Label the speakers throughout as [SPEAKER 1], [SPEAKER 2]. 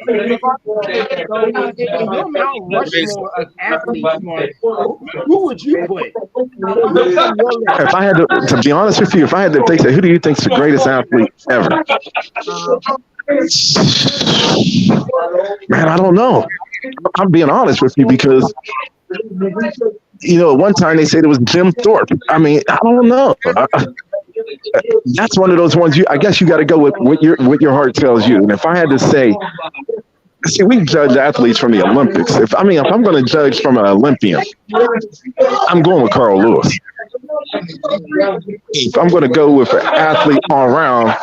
[SPEAKER 1] So in your Mount Rushmore of athletes, Mark, who would you put on your list?
[SPEAKER 2] If I had to be honest with you, if I had to think, say, who do you think's the greatest athlete ever?
[SPEAKER 1] Uh,
[SPEAKER 2] Man, I don't know. I'm being honest with you because at one time they said it was Jim Thorpe. I mean, I don't know. That's one of those ones. I guess you got to go with what your heart tells you. And if I had to say, see, we judge athletes from the Olympics. If I'm going to judge from an Olympian, I'm going with Carl Lewis. If I'm going to go with an athlete all around,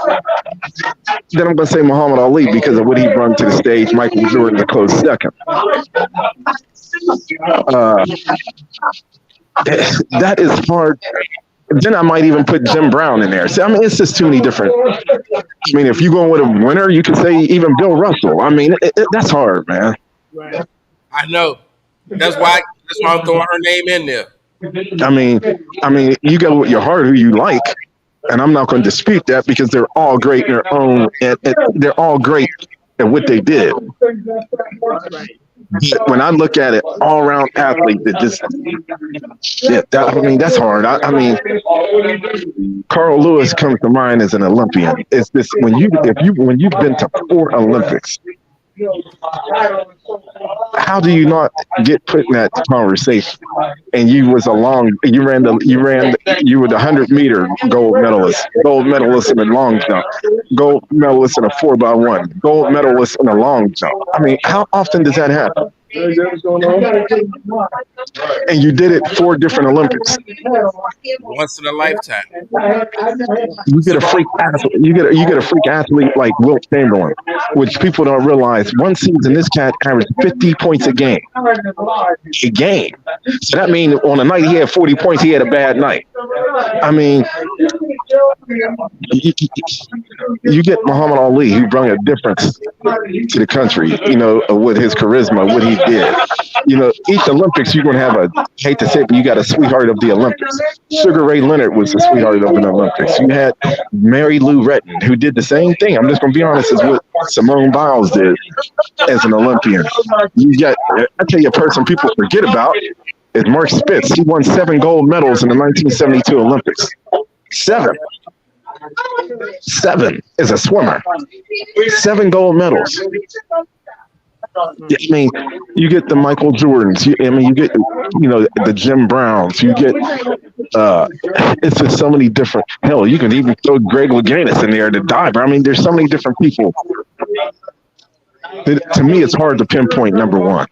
[SPEAKER 2] then I'm going to say Muhammad Ali because of what he brought to the stage. Michael Jordan a close second. Uh, that is hard. Then I might even put Jim Brown in there. See, it's just too many different. If you're going with a winner, you can say even Bill Russell. That's hard, man.
[SPEAKER 1] right.
[SPEAKER 3] I know. That's why I'm throwing her name in there.
[SPEAKER 2] You go with your heart who you like, and I'm not going to dispute that because they're all great in their own, and they're all great at what they did. But when I look at it, all around athlete that just shit. That's hard. Carl Lewis comes to mind as an Olympian. It's this when you've been to 4 Olympics, how do you not get put in that conversation? And you were the 100-meter gold medalist in the long jump, gold medalist in a 4x1, gold medalist in a long jump. How often does that happen? And you did it 4 different Olympics.
[SPEAKER 3] Once in a lifetime.
[SPEAKER 2] You get a freak athlete. You get a freak athlete like Wilt Chamberlain, which people don't realize. One season, this cat averaged 50 points a game. A game. So that means on a night he had 40 points, he had a bad night. You get Muhammad Ali, who brought a difference to the country. With his charisma, what he did. Each Olympics you're going to have hate to say it, but you got a sweetheart of the Olympics. Sugar Ray Leonard was the sweetheart of the Olympics. You had Mary Lou Retton, who did the same thing. I'm just going to be honest, as what Simone Biles did as an Olympian. I tell you, a person people forget about is Mark Spitz. He won 7 gold medals in the 1972 Olympics. 7 as a swimmer. 7 gold medals. You get the Michael Jordans. You get, the Jim Browns. You get, it's just so many different. Hell, you can even throw Greg Louganis in there, the diver. there's so many different people. To me, it's hard to pinpoint number one.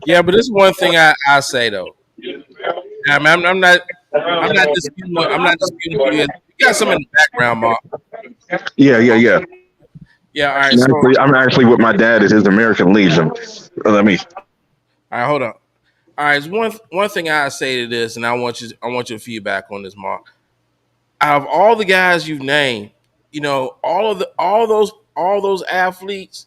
[SPEAKER 3] Yeah, but this is one thing I say though. I'm not disputing. I'm not disputing you. You got some in the background, Mark.
[SPEAKER 2] Yeah.
[SPEAKER 3] Yeah, all right.
[SPEAKER 2] I'm actually with my dad at his American Legion.
[SPEAKER 3] All right, hold on. All right, one thing I say to this, and I want your feedback on this, Mark. Out of all the guys you've named, all those athletes,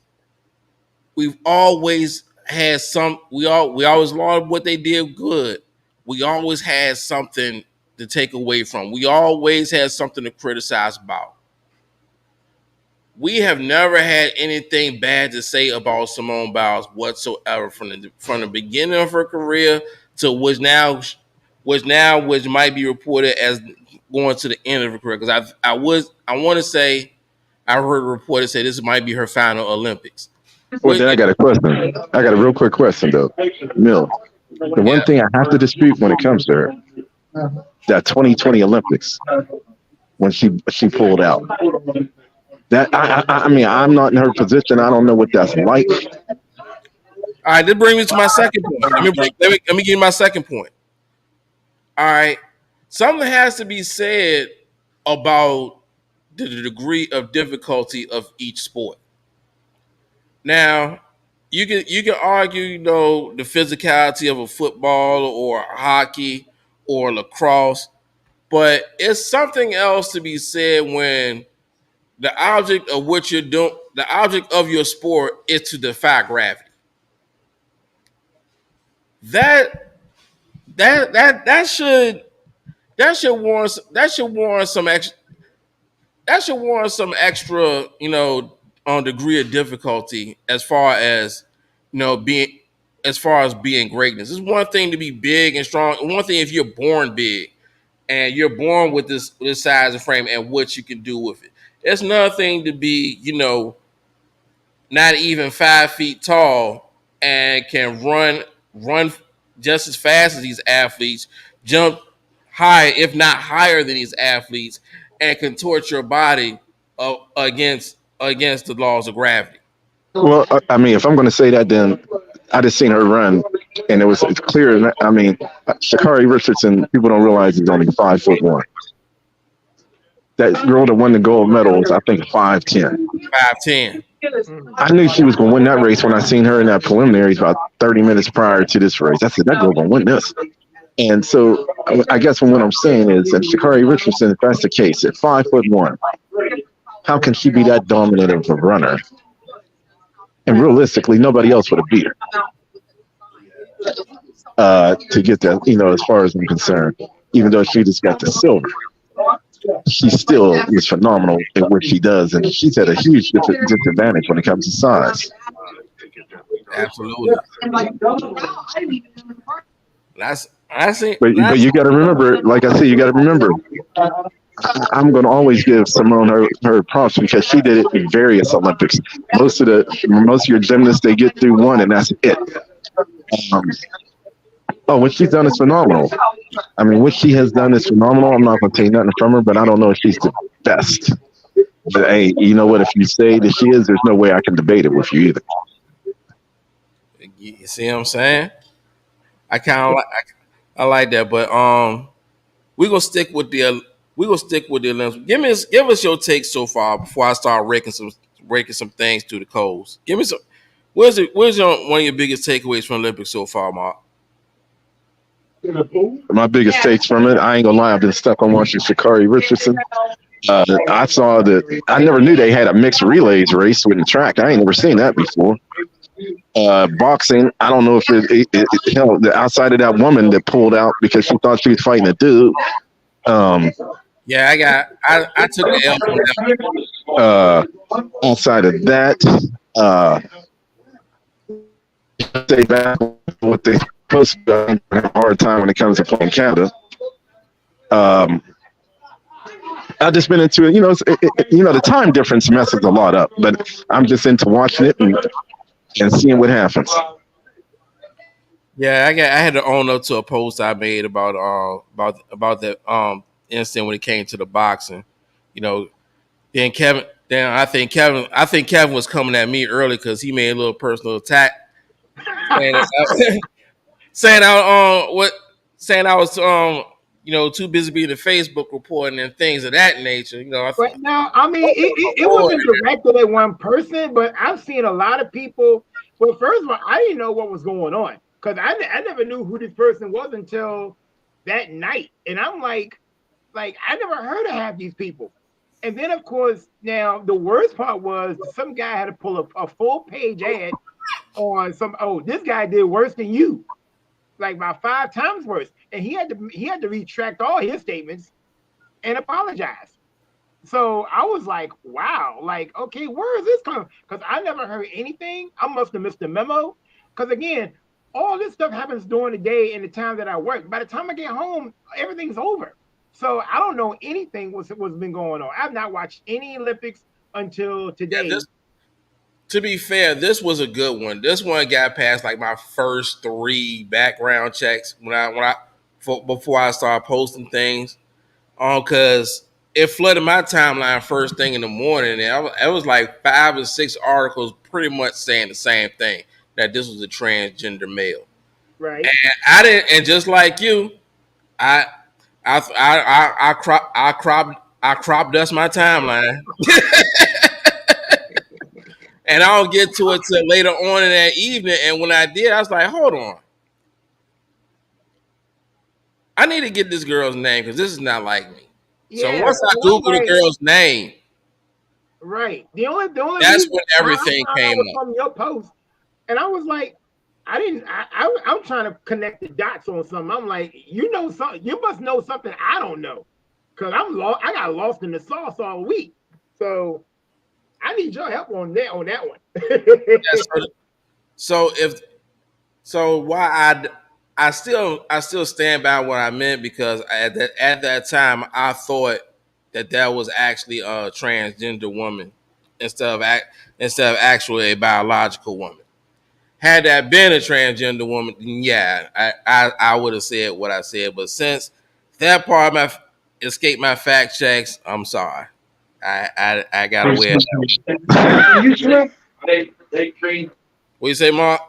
[SPEAKER 3] we've always had some. We always lauded what they did good. We always had something to take away from. We always had something to criticize about. We have never had anything bad to say about Simone Biles whatsoever from the beginning of her career to which might be reported as going to the end of her career. Because I want to say I heard a report say this might be her final Olympics.
[SPEAKER 2] Well, then I got a question. I got a real quick question though, Mill. The one thing I have to dispute when it comes to her, that 2020 Olympics when she pulled out. That I'm not in her position. I don't know what that's like.
[SPEAKER 3] All right, this brings me to my second point. Let me give you my second point. All right, something has to be said about the degree of difficulty of each sport. Now, you can argue, the physicality of a football or hockey or lacrosse, but it's something else to be said when the object of what you're doing, the object of your sport is to defy gravity. That should warrant some extra on degree of difficulty as far as being greatness. It's one thing to be big and strong. One thing if you're born big and you're born with this size of frame and what you can do with it. It's another thing to be, not even 5 feet tall and can run just as fast as these athletes, jump high, if not higher than these athletes, and contort your body against the laws of gravity.
[SPEAKER 2] Well, I mean, if I'm going to say that, then I just seen her run, and it's clear. I mean, Sha'Carri Richardson, people don't realize is only 5'1". That girl that won the gold medal was, I think, 5'10".
[SPEAKER 3] 5'10".
[SPEAKER 2] I knew she was going to win that race when I seen her in that preliminaries about 30 minutes prior to this race. I said, that girl going to win this. And so I guess what I'm saying is that Sha'Carri Richardson, if that's the case, at 5'1", how can she be that dominant of a runner? And realistically, nobody else would have beat her to get that, as far as I'm concerned, even though she just got the silver. She still is phenomenal at what she does, and she's at a huge disadvantage when it comes to size.
[SPEAKER 3] Absolutely.
[SPEAKER 2] But you got to remember, like I said, you got to remember. I'm going to always give Simone her props because she did it in various Olympics. Most of your gymnasts, they get through one, and that's it. What she's done is phenomenal. I mean, what she has done is phenomenal. I'm not going to take nothing from her, but I don't know if she's the best. But hey, you know what? If you say that she is, there's no way I can debate it with you either.
[SPEAKER 3] You see what I'm saying? I like that, but we're gonna stick with the Olympics. Give us your take so far before I start raking some things to the coals. Give me some. Where's one of your biggest takeaways from Olympics so far, Mark?
[SPEAKER 2] My biggest takes from it, I ain't gonna lie, I've been stuck on watching Sha'Carri Richardson. I saw that. I never knew they had a mixed relays race with the track. I ain't never seen that before. Boxing, I don't know if it outside of that woman that pulled out because she thought she was fighting a dude.
[SPEAKER 3] Yeah, I took the
[SPEAKER 2] L. Outside of that, stay back what they supposed to have a hard time when it comes to playing Canada. I've just been into it. The time difference messes a lot up, but I'm just into watching it and seeing what happens.
[SPEAKER 3] Yeah, I had to own up to a post I made about the incident when it came to the boxing. Then I think Kevin was coming at me early because he made a little personal attack, saying I was too busy being a Facebook reporting and things of that nature.
[SPEAKER 1] But now, I mean, it wasn't directed at one person, but I've seen a lot of people. Well, first of all, I didn't know what was going on because I never knew who this person was until that night, and I'm like I never heard of half these people. And then, of course, now the worst part was some guy had to pull a full page ad on this guy did worse than you, like about 5 times worse, and he had to retract all his statements and apologize. So I was like, wow, okay, where is this coming? Because I never heard anything. I must have missed the memo. Because again, all this stuff happens during the day and the time that I work. By the time I get home, everything's over. So I don't know anything what's been going on. I've not watched any Olympics until today.
[SPEAKER 3] Yeah, to be fair, this was a good one. This one got past like my first 3 background checks before I started posting things. Because it flooded my timeline first thing in the morning, and it was like 5 or 6 articles pretty much saying the same thing, that this was a transgender male.
[SPEAKER 1] Right.
[SPEAKER 3] And I didn't, and just like you, I crop dust my timeline. And I don't get to it till later on in that evening. And when I did, I was like, hold on. I need to get this girl's name because this is not like me. Yeah, so once I Google the girl's name,
[SPEAKER 1] right. The only
[SPEAKER 3] that's when everything came up
[SPEAKER 1] from your post, and I was like, I'm trying to connect the dots on something. I'm like, something. You must know something I don't know, because I'm lost. I got lost in the sauce all week. So I need your help on that one.
[SPEAKER 3] Yeah, so why I still stand by what I meant, because at that time I thought that was actually a transgender woman instead of actually a biological woman. Had that been a transgender woman, then yeah, I would have said what I said. But since that part of my escaped my fact checks, I'm sorry. I got away. What you say, Mark?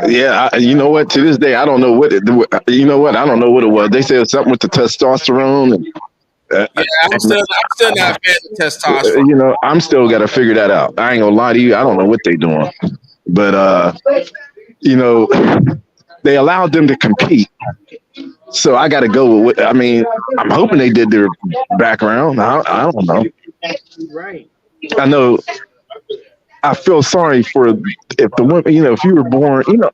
[SPEAKER 2] Yeah, you know what? To this day, I don't know what you know what? I don't know what it was. They said something with the testosterone, and
[SPEAKER 3] Yeah, I'm still not a fan of testosterone.
[SPEAKER 2] you know, I'm still got to figure that out. I ain't gonna lie to you. I don't know what they doing, but you know, they allowed them to compete. So I got to go with what I mean. I'm hoping they did their background. I don't know.
[SPEAKER 1] Right.
[SPEAKER 2] I know. I feel sorry for if the woman, you know, if you were born, you know,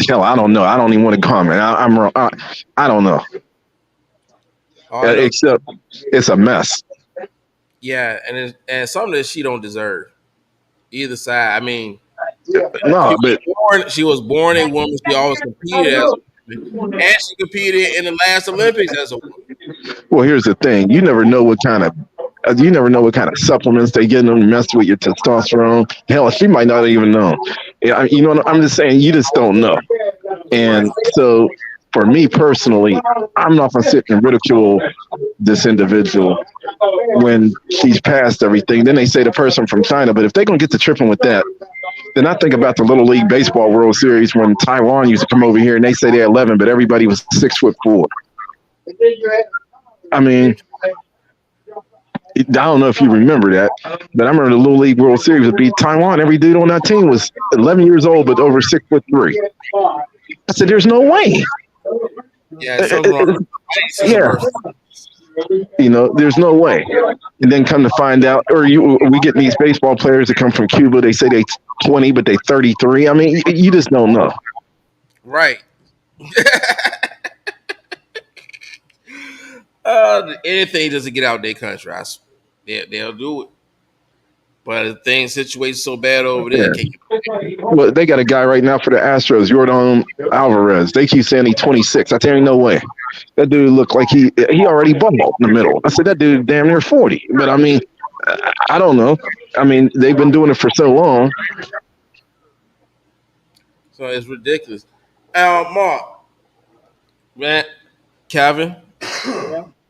[SPEAKER 2] hell, I don't know. I don't even want to comment. I'm wrong. I don't know. Except it's a mess.
[SPEAKER 3] Yeah, and something that she don't deserve. Either side. I mean,
[SPEAKER 2] No, but
[SPEAKER 3] she was born a woman. She always competed as a woman, and she competed in the last Olympics as a woman.
[SPEAKER 2] well, here's the thing: you never know what kind of supplements they get them to mess with your testosterone. Hell, she might not even know. Yeah, you know, I'm just saying, you just don't know. And so, for me personally, I'm not gonna sit and ridicule this individual when she's past everything. Then they say the person from China, but if they're gonna get to tripping with that, then I think about the Little League Baseball World Series when Taiwan used to come over here and they say they're 11, but everybody was 6'4". I mean, I don't know if you remember that, but I remember the Little League World Series would be Taiwan. Every dude on that team was 11 years old, but over 6'3". I said, "There's no way."
[SPEAKER 3] Yeah, something wrong.
[SPEAKER 2] Yeah. You know, there's no way. And then come to find out, we get these baseball players that come from Cuba. They say they 20, but they 33. I mean, you just don't know.
[SPEAKER 3] Right. Anything just to get out their country, they'll do it. But the situation so bad over there.
[SPEAKER 2] Yeah. Well, they got a guy right now for the Astros, Yordan Alvarez. They keep saying he's 26. I tell you, no way. That dude looked like he already bubbled in the middle. I said, that dude damn near 40. But I mean, I don't know. I mean, they've been doing it for so long.
[SPEAKER 3] So it's ridiculous. Mark, man, Calvin,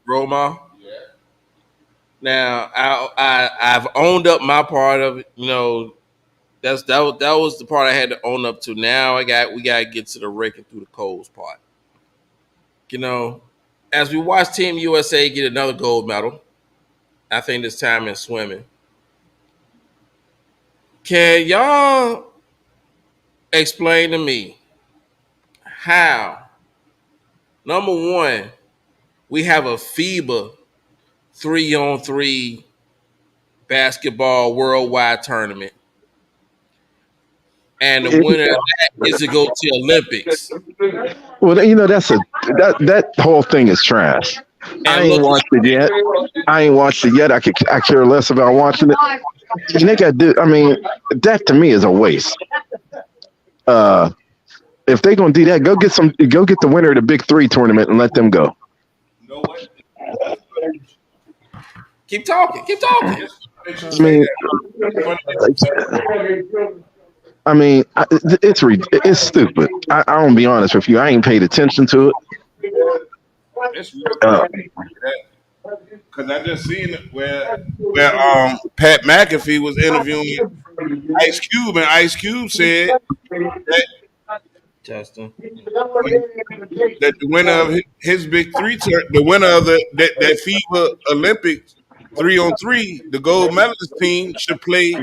[SPEAKER 3] Roma. Now I've owned up my part of it. You know, that was the part I had to own up to. Now we gotta get to the raking through the coals part. You know, as we watch Team USA get another gold medal, I think this time in swimming. Can y'all explain to me how, number one, we have a FIBA 3-on-3 basketball worldwide tournament, and the winner of that is to go to Olympics?
[SPEAKER 2] Well, you know, that whole thing is trash. I ain't watched it yet. I care less about watching it. And they got, I mean, that to me is a waste. If they gonna do that, go get the winner of the Big Three tournament and let them go.
[SPEAKER 3] No way. Keep talking.
[SPEAKER 2] I mean, it's stupid. I'm gonna be honest with you. I ain't paid attention to it.
[SPEAKER 4] It's because I just seen it where Pat McAfee was interviewing Ice Cube, and Ice Cube said that
[SPEAKER 3] Justin,
[SPEAKER 4] that the winner of his Big Three, the winner of that FIBA Olympics 3-on-3, the gold medalist team should play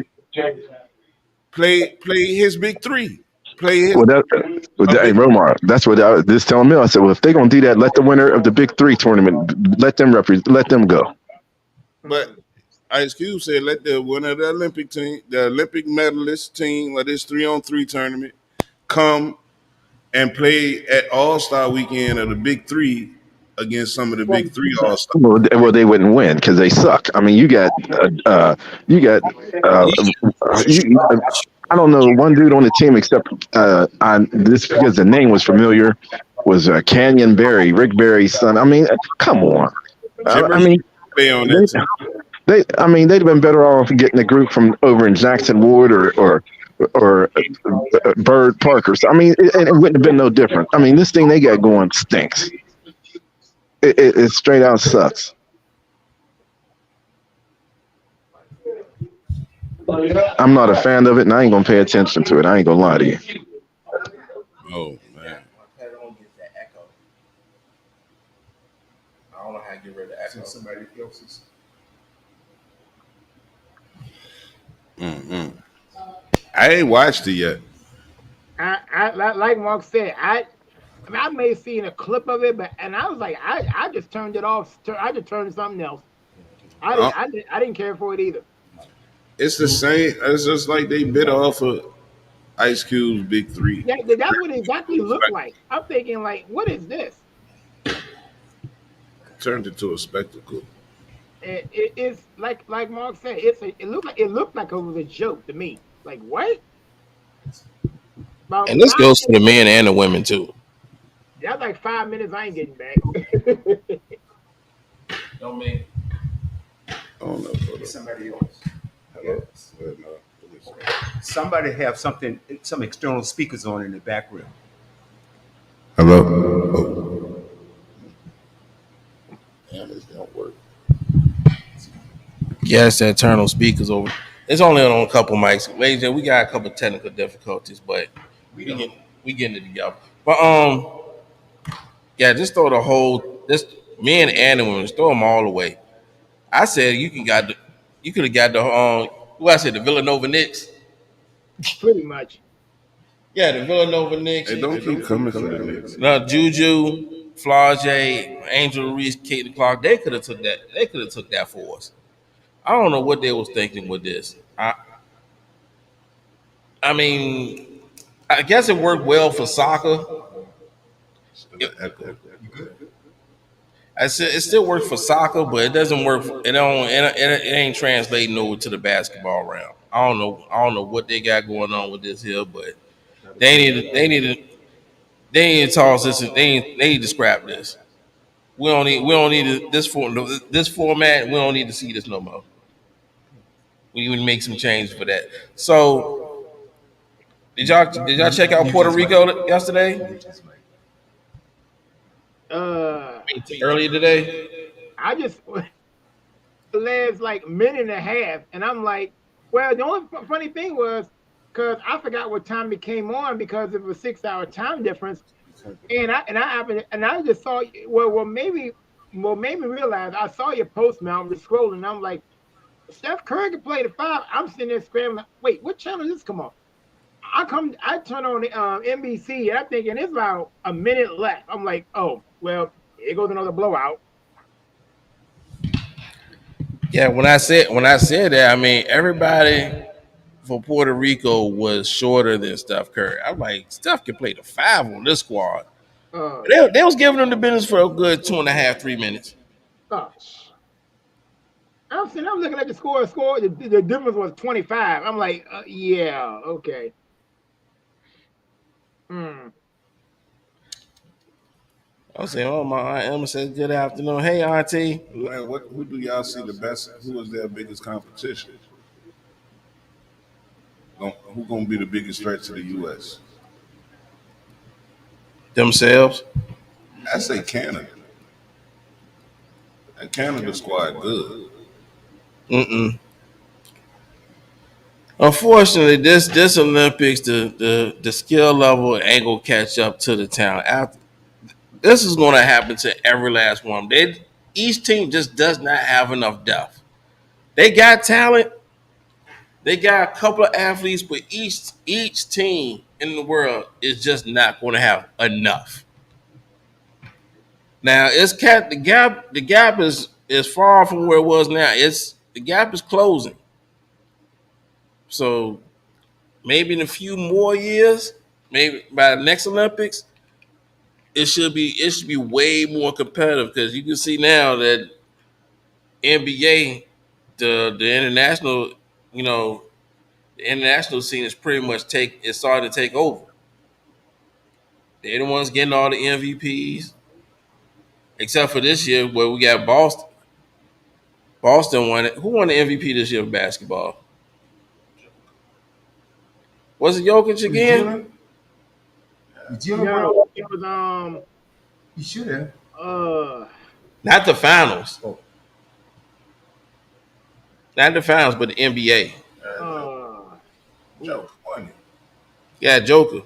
[SPEAKER 4] his Big Three. Play his.
[SPEAKER 2] Hey, Romar, that's what I was just telling me. I said, well, if they're gonna do that, let the winner of the Big Three tournament let them go.
[SPEAKER 4] But Ice Cube said, let the winner of the Olympic team, the Olympic medalist team of this 3-on-3 tournament, come and play at All-Star Weekend of the Big Three against some of the big three all stars.
[SPEAKER 2] Well, they wouldn't win because they suck. I mean, you got uh, you, I don't know one dude on the team except this because the name was familiar was Canyon Berry, Rick Barry's son. I mean, come on. I mean,
[SPEAKER 4] They on that team.
[SPEAKER 2] I mean, they'd have been better off getting a group from over in Jackson Wood or Bird Park or something. I mean, it wouldn't have been no different. I mean, this thing they got going stinks. It straight out sucks. I'm not a fan of it, and I ain't gonna pay attention to it. I ain't gonna lie to you.
[SPEAKER 4] Oh man.
[SPEAKER 3] I don't get that echo. I don't know how to get rid of echo. Somebody else's.
[SPEAKER 4] I ain't watched it yet.
[SPEAKER 1] I like Mark said, I may have seen a clip of it, and I was like, I just turned it off. I just turned to something else. I didn't care for it either.
[SPEAKER 4] It's the same. It's just like they bit off of Ice Cube's Big Three.
[SPEAKER 1] Yeah, that's what it exactly looked like. I'm thinking, like, what is this?
[SPEAKER 4] Turned into a spectacle.
[SPEAKER 1] It's like Mark said, it looked like it was a joke to me. Like, what?
[SPEAKER 3] And this goes for the men and the women too.
[SPEAKER 1] That's like 5 minutes. I ain't getting back.
[SPEAKER 3] Don't mean.
[SPEAKER 4] Oh no.
[SPEAKER 5] Somebody else.
[SPEAKER 4] Hello.
[SPEAKER 5] Somebody have some external speakers on in the background.
[SPEAKER 4] Hello. Oh. Damn, this don't work.
[SPEAKER 3] Yes, the internal speakers over. It's only on a couple mics. Ladies and gentlemen, we got a couple technical difficulties, but we getting it together. But yeah, just throw this men and the women, just throw them all away. I said you could have got the who I said the Villanova Knicks.
[SPEAKER 1] Pretty much.
[SPEAKER 3] Yeah, the Villanova Knicks.
[SPEAKER 4] Hey, don't keep coming for the Knicks.
[SPEAKER 3] No, Juju, Flau'jae, Angel Reese, Caitlin Clark. They could have took that. They could have took that for us. I don't know what they was thinking with this. I mean, I guess it worked well for soccer. I said it still works for soccer, but it doesn't work. It ain't translating over to the basketball round. I don't know what they got going on with this here, but they need to toss this. They need to scrap this. We don't need this format. We don't need to see this no more. We need to make some changes for that. So did y'all check out Puerto Rico yesterday? Earlier today?
[SPEAKER 1] I just the last like minute and a half, and I'm like, well, the only funny thing was because I forgot what time it came on because of a 6-hour time difference, and I just saw what made me realize I saw your post, man. I'm just scrolling, and I'm like, Steph Curry can play the 5. I'm sitting there scrambling. Wait, what channel does this come on? I turn on NBC, and I'm thinking it's about a minute left. I'm like, oh, well, here goes another blowout.
[SPEAKER 3] Yeah, when I said that, I mean everybody for Puerto Rico was shorter than Steph Curry. I'm like, Steph can play the 5 on this squad. They was giving them the business for a good 2.5, 3 minutes.
[SPEAKER 1] Gosh. I'm looking at the score. The difference was 25. I'm like, yeah, okay.
[SPEAKER 3] I was saying, oh, my Aunt Emma says, good afternoon. Hey, Auntie.
[SPEAKER 4] Man, who do y'all see the best? Who is their biggest competition? Who gonna be the biggest threat to the U.S.?
[SPEAKER 3] Themselves?
[SPEAKER 4] I say Canada. And Canada squad good.
[SPEAKER 3] Unfortunately, this Olympics, the skill level ain't gonna catch up to the talent. This is going to happen to every last one. Each team just does not have enough depth. They got talent. They got a couple of athletes, but each team in the world is just not going to have enough. Now, the gap is far from where it was now. The gap is closing. So maybe in a few more years, maybe by the next Olympics, it should be way more competitive because you can see now that NBA, the international, you know, the international scene is pretty much it's starting to take over. They're the ones getting all the MVPs, except for this year where we got Boston. Boston won it. Who won the MVP this year of basketball? Was it Jokic again?
[SPEAKER 1] Yeah, it was
[SPEAKER 5] You should have.
[SPEAKER 3] Not the finals.
[SPEAKER 5] Oh.
[SPEAKER 3] Not the finals, but the NBA.
[SPEAKER 4] Joker won it.
[SPEAKER 3] Yeah, Joker,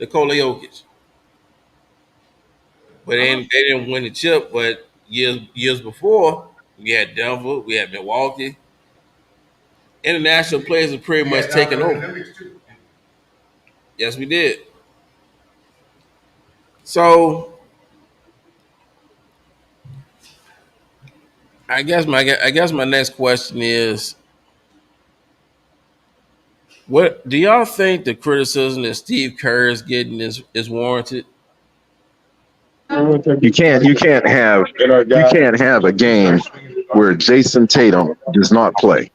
[SPEAKER 3] Nikola Jokic. But they didn't win the chip. But years before, we had Denver, we had Milwaukee. International players are pretty much taking over. Yes, we did. So I guess my next question is, what do y'all think the criticism that Steve Kerr is getting is warranted?
[SPEAKER 2] You can't have a game where Jason Tatum does not play.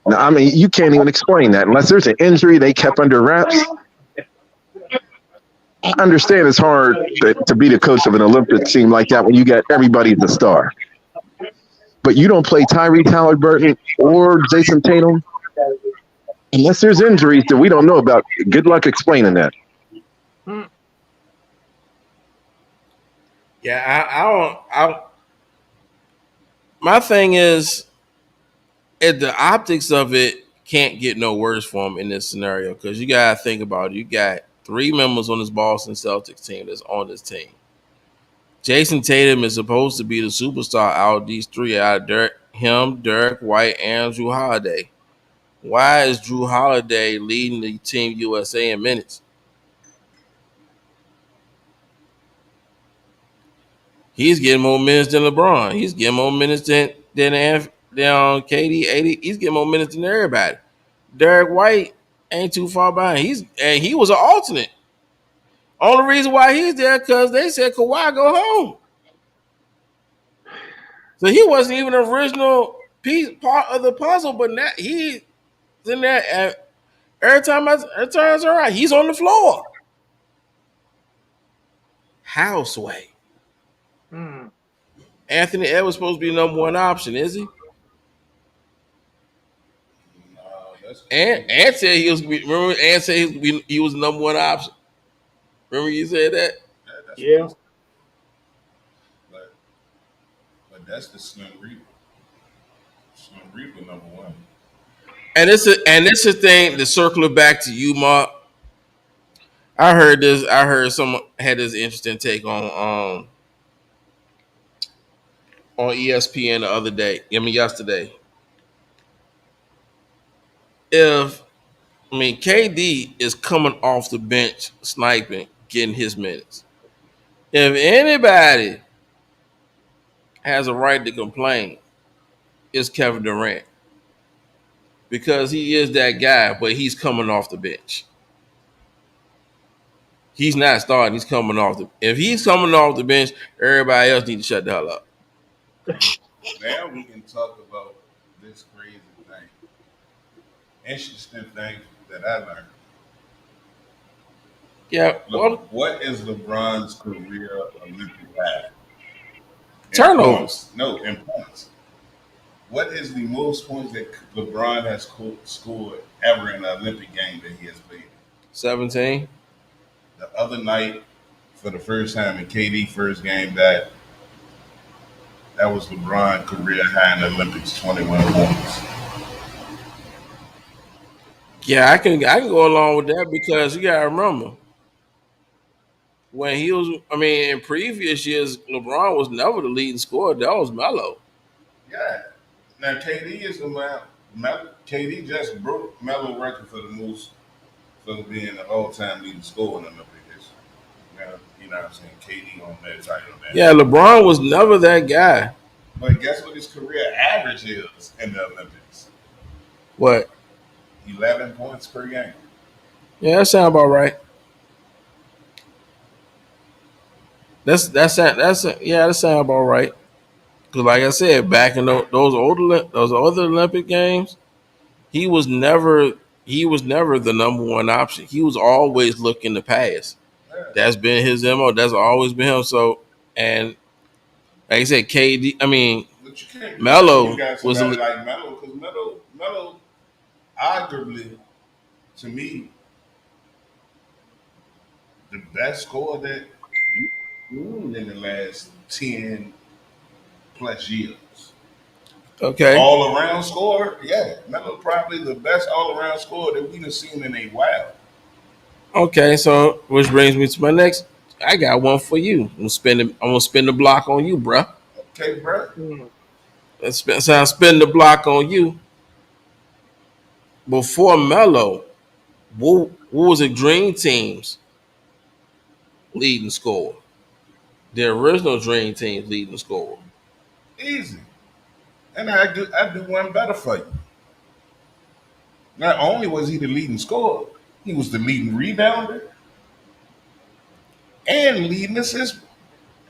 [SPEAKER 2] Now, I mean, you can't even explain that unless there's an injury they kept under wraps. I understand it's hard to be the coach of an Olympic team like that when you got everybody the star. But you don't play Tyrese Halliburton or Jason Tatum unless there's injuries that we don't know about. Good luck explaining that.
[SPEAKER 3] Yeah, my thing is, the optics of it can't get no worse for him in this scenario because you gotta think about it. You got 3 members on this Boston Celtics team that's on this team. Jason Tatum is supposed to be the superstar out of these 3, out of Derek White, and Jrue Holiday. Why is Jrue Holiday leading the Team USA in minutes? He's getting more minutes than LeBron. He's getting more minutes than KD. 80. He's getting more minutes than everybody. Derek White ain't too far behind. He was an alternate. Only reason why he's there because they said Kawhi go home. So he wasn't even an original part of the puzzle, but now he's in there. Every time it's all right, he's on the floor. Houseway. Anthony Edwards supposed to be the number 1 option, is he? And said he was. Remember, and said he was the number 1 option. Remember you said that?
[SPEAKER 1] Yeah.
[SPEAKER 4] But that's the Slim Reaper. Slim Reaper number 1.
[SPEAKER 3] And this is thing to circle it back to you, Mark. I heard someone had this interesting take on ESPN the other day. Yesterday. KD is coming off the bench, sniping, getting his minutes. If anybody has a right to complain, it's Kevin Durant. Because he is that guy, but he's coming off the bench. He's not starting. He's coming off if he's coming off the bench, everybody else needs to shut the hell up.
[SPEAKER 4] Now we can talk about this crazy thing. Interesting thing that I learned.
[SPEAKER 3] Yeah.
[SPEAKER 4] Look, what is LeBron's career Olympic high?
[SPEAKER 3] Turnovers.
[SPEAKER 4] No, in points. What is the most points that LeBron has scored ever in an Olympic game that he has played?
[SPEAKER 3] 17.
[SPEAKER 4] The other night, for the first time in KD first game, that was LeBron career high in the Olympics, 21 points.
[SPEAKER 3] Yeah, I can go along with that because you gotta remember when he was. In previous years, LeBron was never the leading scorer. That was Melo.
[SPEAKER 4] Yeah. Now KD is the man. KD just broke Melo record for the most, for being the all-time leading scorer in Olympic history. You know what I'm saying? KD on that title. Man.
[SPEAKER 3] Yeah, LeBron was never that guy.
[SPEAKER 4] But guess what his career average is in the Olympics?
[SPEAKER 3] What?
[SPEAKER 4] 11 points per game.
[SPEAKER 3] Yeah, that sounds about right. That sound about right. Because like I said, back in those other Olympic games, he was never he was never the number one option. He was always looking to pass.
[SPEAKER 4] Yeah.
[SPEAKER 3] That's been his mo. That's always been him. So and like I said, KD. I mean,
[SPEAKER 4] But you can't do that when you
[SPEAKER 3] Melo
[SPEAKER 4] got
[SPEAKER 3] was
[SPEAKER 4] somebody like Melo, because Melo, arguably, to me, the best scorer that you've seen in the last 10 plus years.
[SPEAKER 3] okay.
[SPEAKER 4] All around scorer, yeah. Melo probably the best all around scorer that we've seen in a while.
[SPEAKER 3] Okay, so which brings me to my next. I got one for you. I'm gonna spin the block on you, bruh.
[SPEAKER 4] Okay, bro.
[SPEAKER 1] Mm.
[SPEAKER 3] So I spin the block on you. Before Melo, what was the Dream Team's leading scorer? The original Dream Team's leading scorer.
[SPEAKER 4] Easy. And I do one better for you. Not only was he the leading scorer, he was the leading rebounder and leading assist.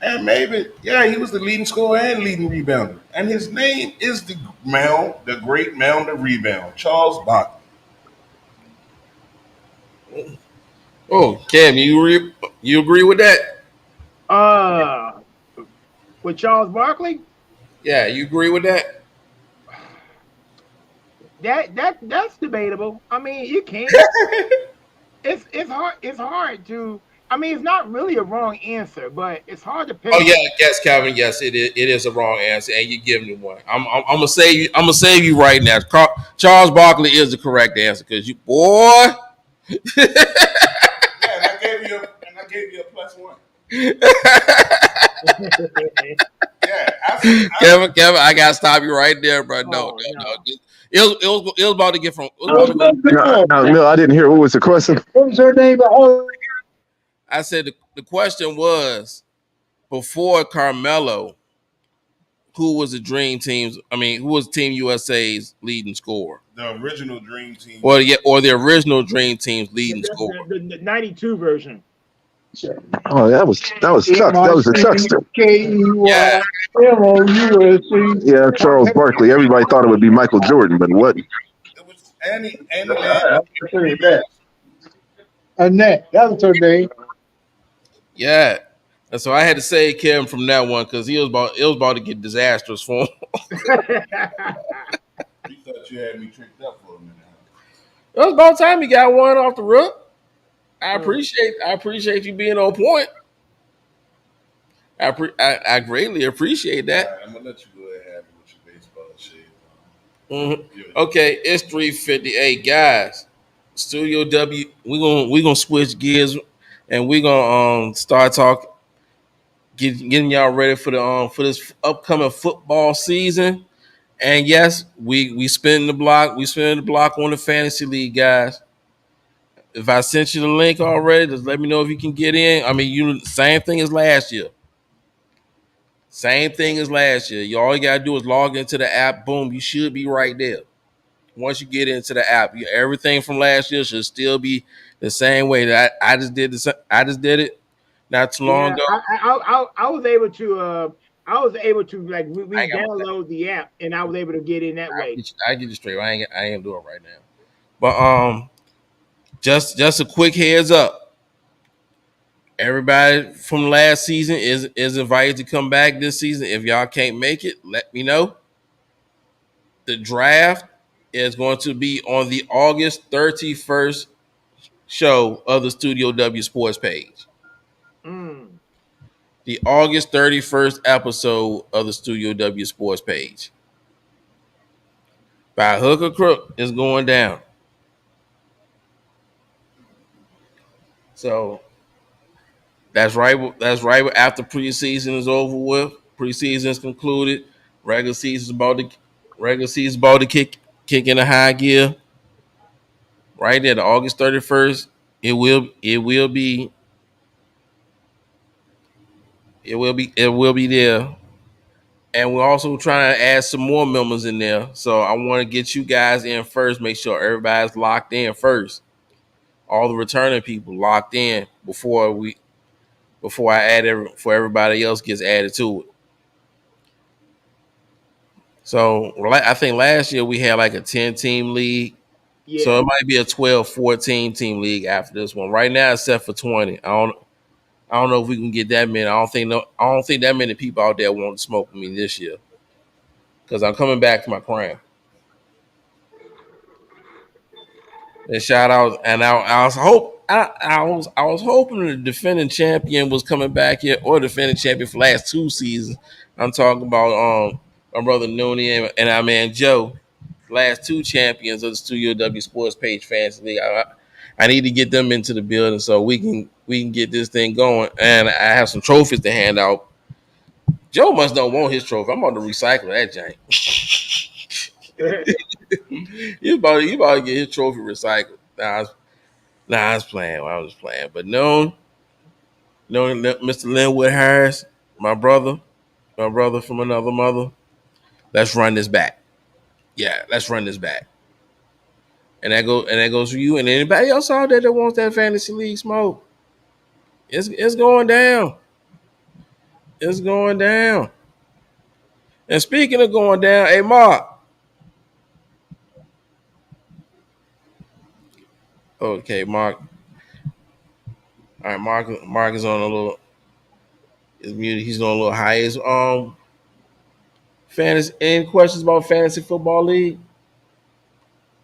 [SPEAKER 4] And maybe, yeah, he was the leading scorer and leading rebounder. And his name is the great mound of rebound, Charles Barkley.
[SPEAKER 3] Oh, Cam, you agree with that?
[SPEAKER 1] Uh, with Charles Barkley,
[SPEAKER 3] Yeah, you agree with that?
[SPEAKER 1] that's debatable. I mean, you can't. It's hard. It's hard to. I mean, it's not really a wrong answer, but it's hard to
[SPEAKER 3] Oh yeah,
[SPEAKER 1] pinpoint.
[SPEAKER 3] yes, Calvin. Yes, it is. It is a wrong answer, and you give me one. I'm gonna save you. I'm gonna save you right now. Charles Barkley is the correct answer because you, boy.
[SPEAKER 4] Yeah, and I gave you a plus one. Yeah,
[SPEAKER 3] Kevin, I gotta stop you right there, bro. No,
[SPEAKER 1] Oh
[SPEAKER 3] no,
[SPEAKER 1] no.
[SPEAKER 3] no. It was about to get from. It was about to go.
[SPEAKER 2] No, I didn't hear. What was the question?
[SPEAKER 6] What was her name?
[SPEAKER 3] I said the question was before Carmelo, who was the Dream Team's? I mean, who was Team USA's leading scorer?
[SPEAKER 4] the original Dream Team.
[SPEAKER 3] Or the original Dream Team's leading
[SPEAKER 1] The,
[SPEAKER 3] scorer?
[SPEAKER 1] the 92 version.
[SPEAKER 2] Oh, that was Chuck. That was the Chuckster.
[SPEAKER 3] Yeah.
[SPEAKER 6] KEYLOUSC.
[SPEAKER 2] Yeah, Charles Barkley. Everybody thought it would be Michael Jordan, but it wasn't.
[SPEAKER 4] It was Annie
[SPEAKER 6] Annette. That was her name.
[SPEAKER 3] Yeah. And so I had to save Kevin from that one because it was about to get disastrous for him.
[SPEAKER 4] You thought you had me tricked up for a minute.
[SPEAKER 3] It was about time you got one off the rip. I appreciate you being on point. I greatly appreciate
[SPEAKER 4] All
[SPEAKER 3] that.
[SPEAKER 4] right, I'm gonna let you go ahead and have it with your baseball shit.
[SPEAKER 3] Mhm. Okay, it's 3:58, guys. Studio W. We gonna switch gears and we gonna start talking, getting y'all ready for this upcoming football season. And yes, we spin the block. We spin the block on the fantasy league, guys. If I sent you the link already, just let me know if you can get in. I mean, same thing as last year. Same thing as last year. All you gotta do is log into the app. Boom, you should be right there. Once you get into the app, everything from last year should still be the same way. That I just did this. I just did it not too long
[SPEAKER 1] Yeah,
[SPEAKER 3] ago.
[SPEAKER 1] I was able to. I was able to like we
[SPEAKER 3] I ain't got
[SPEAKER 1] download the app and I was able to get in that way.
[SPEAKER 3] I get you straight. I ain't doing it right now. But just a quick heads up. Everybody from last season is invited to come back this season. If y'all can't make it, let me know. The draft is going to be on the August 31st show of the Studio W Sports page.
[SPEAKER 1] Mm.
[SPEAKER 3] The August 31st episode of the Studio W Sports page. By hook or crook is going down. So that's right. That's right. After preseason is over with, preseason is concluded. Regular season is about to kick in a high gear. Right there, the August 31st. It will be there. And we're also trying to add some more members in there. So I want to get you guys in first. Make sure everybody's locked in first. All the returning people locked in before before before everybody else gets added to it. So I think last year we had like a 10-team league.
[SPEAKER 1] Yeah.
[SPEAKER 3] So it might be a 12, 14 team league after this one. Right now it's set for 20. I don't know if we can get that many. I don't think that many people out there want to smoke with me this year. Because I'm coming back to my crown. And shout out, and I was hoping the defending champion was coming back here, or defending champion for last 2 seasons. I'm talking about my brother Noonie and our man Joe, last 2 champions of the Studio W Sports Page Fantasy League. I need to get them into the building so we can get this thing going. And I have some trophies to hand out. Joe must don't want his trophy. I'm about to recycle that jank. you about to get his trophy recycled. I was playing. I was playing. But no, Mr. Linwood Harris, my brother from another mother. Let's run this back. Yeah, let's run this back. And that goes for you and anybody else out there that wants that fantasy league smoke. It's going down. It's going down. And speaking of going down, hey Mark. Okay, Mark. All right, Mark is on a little. Is muted. He's on a little hiatus. Fantasy. Any questions about fantasy football league?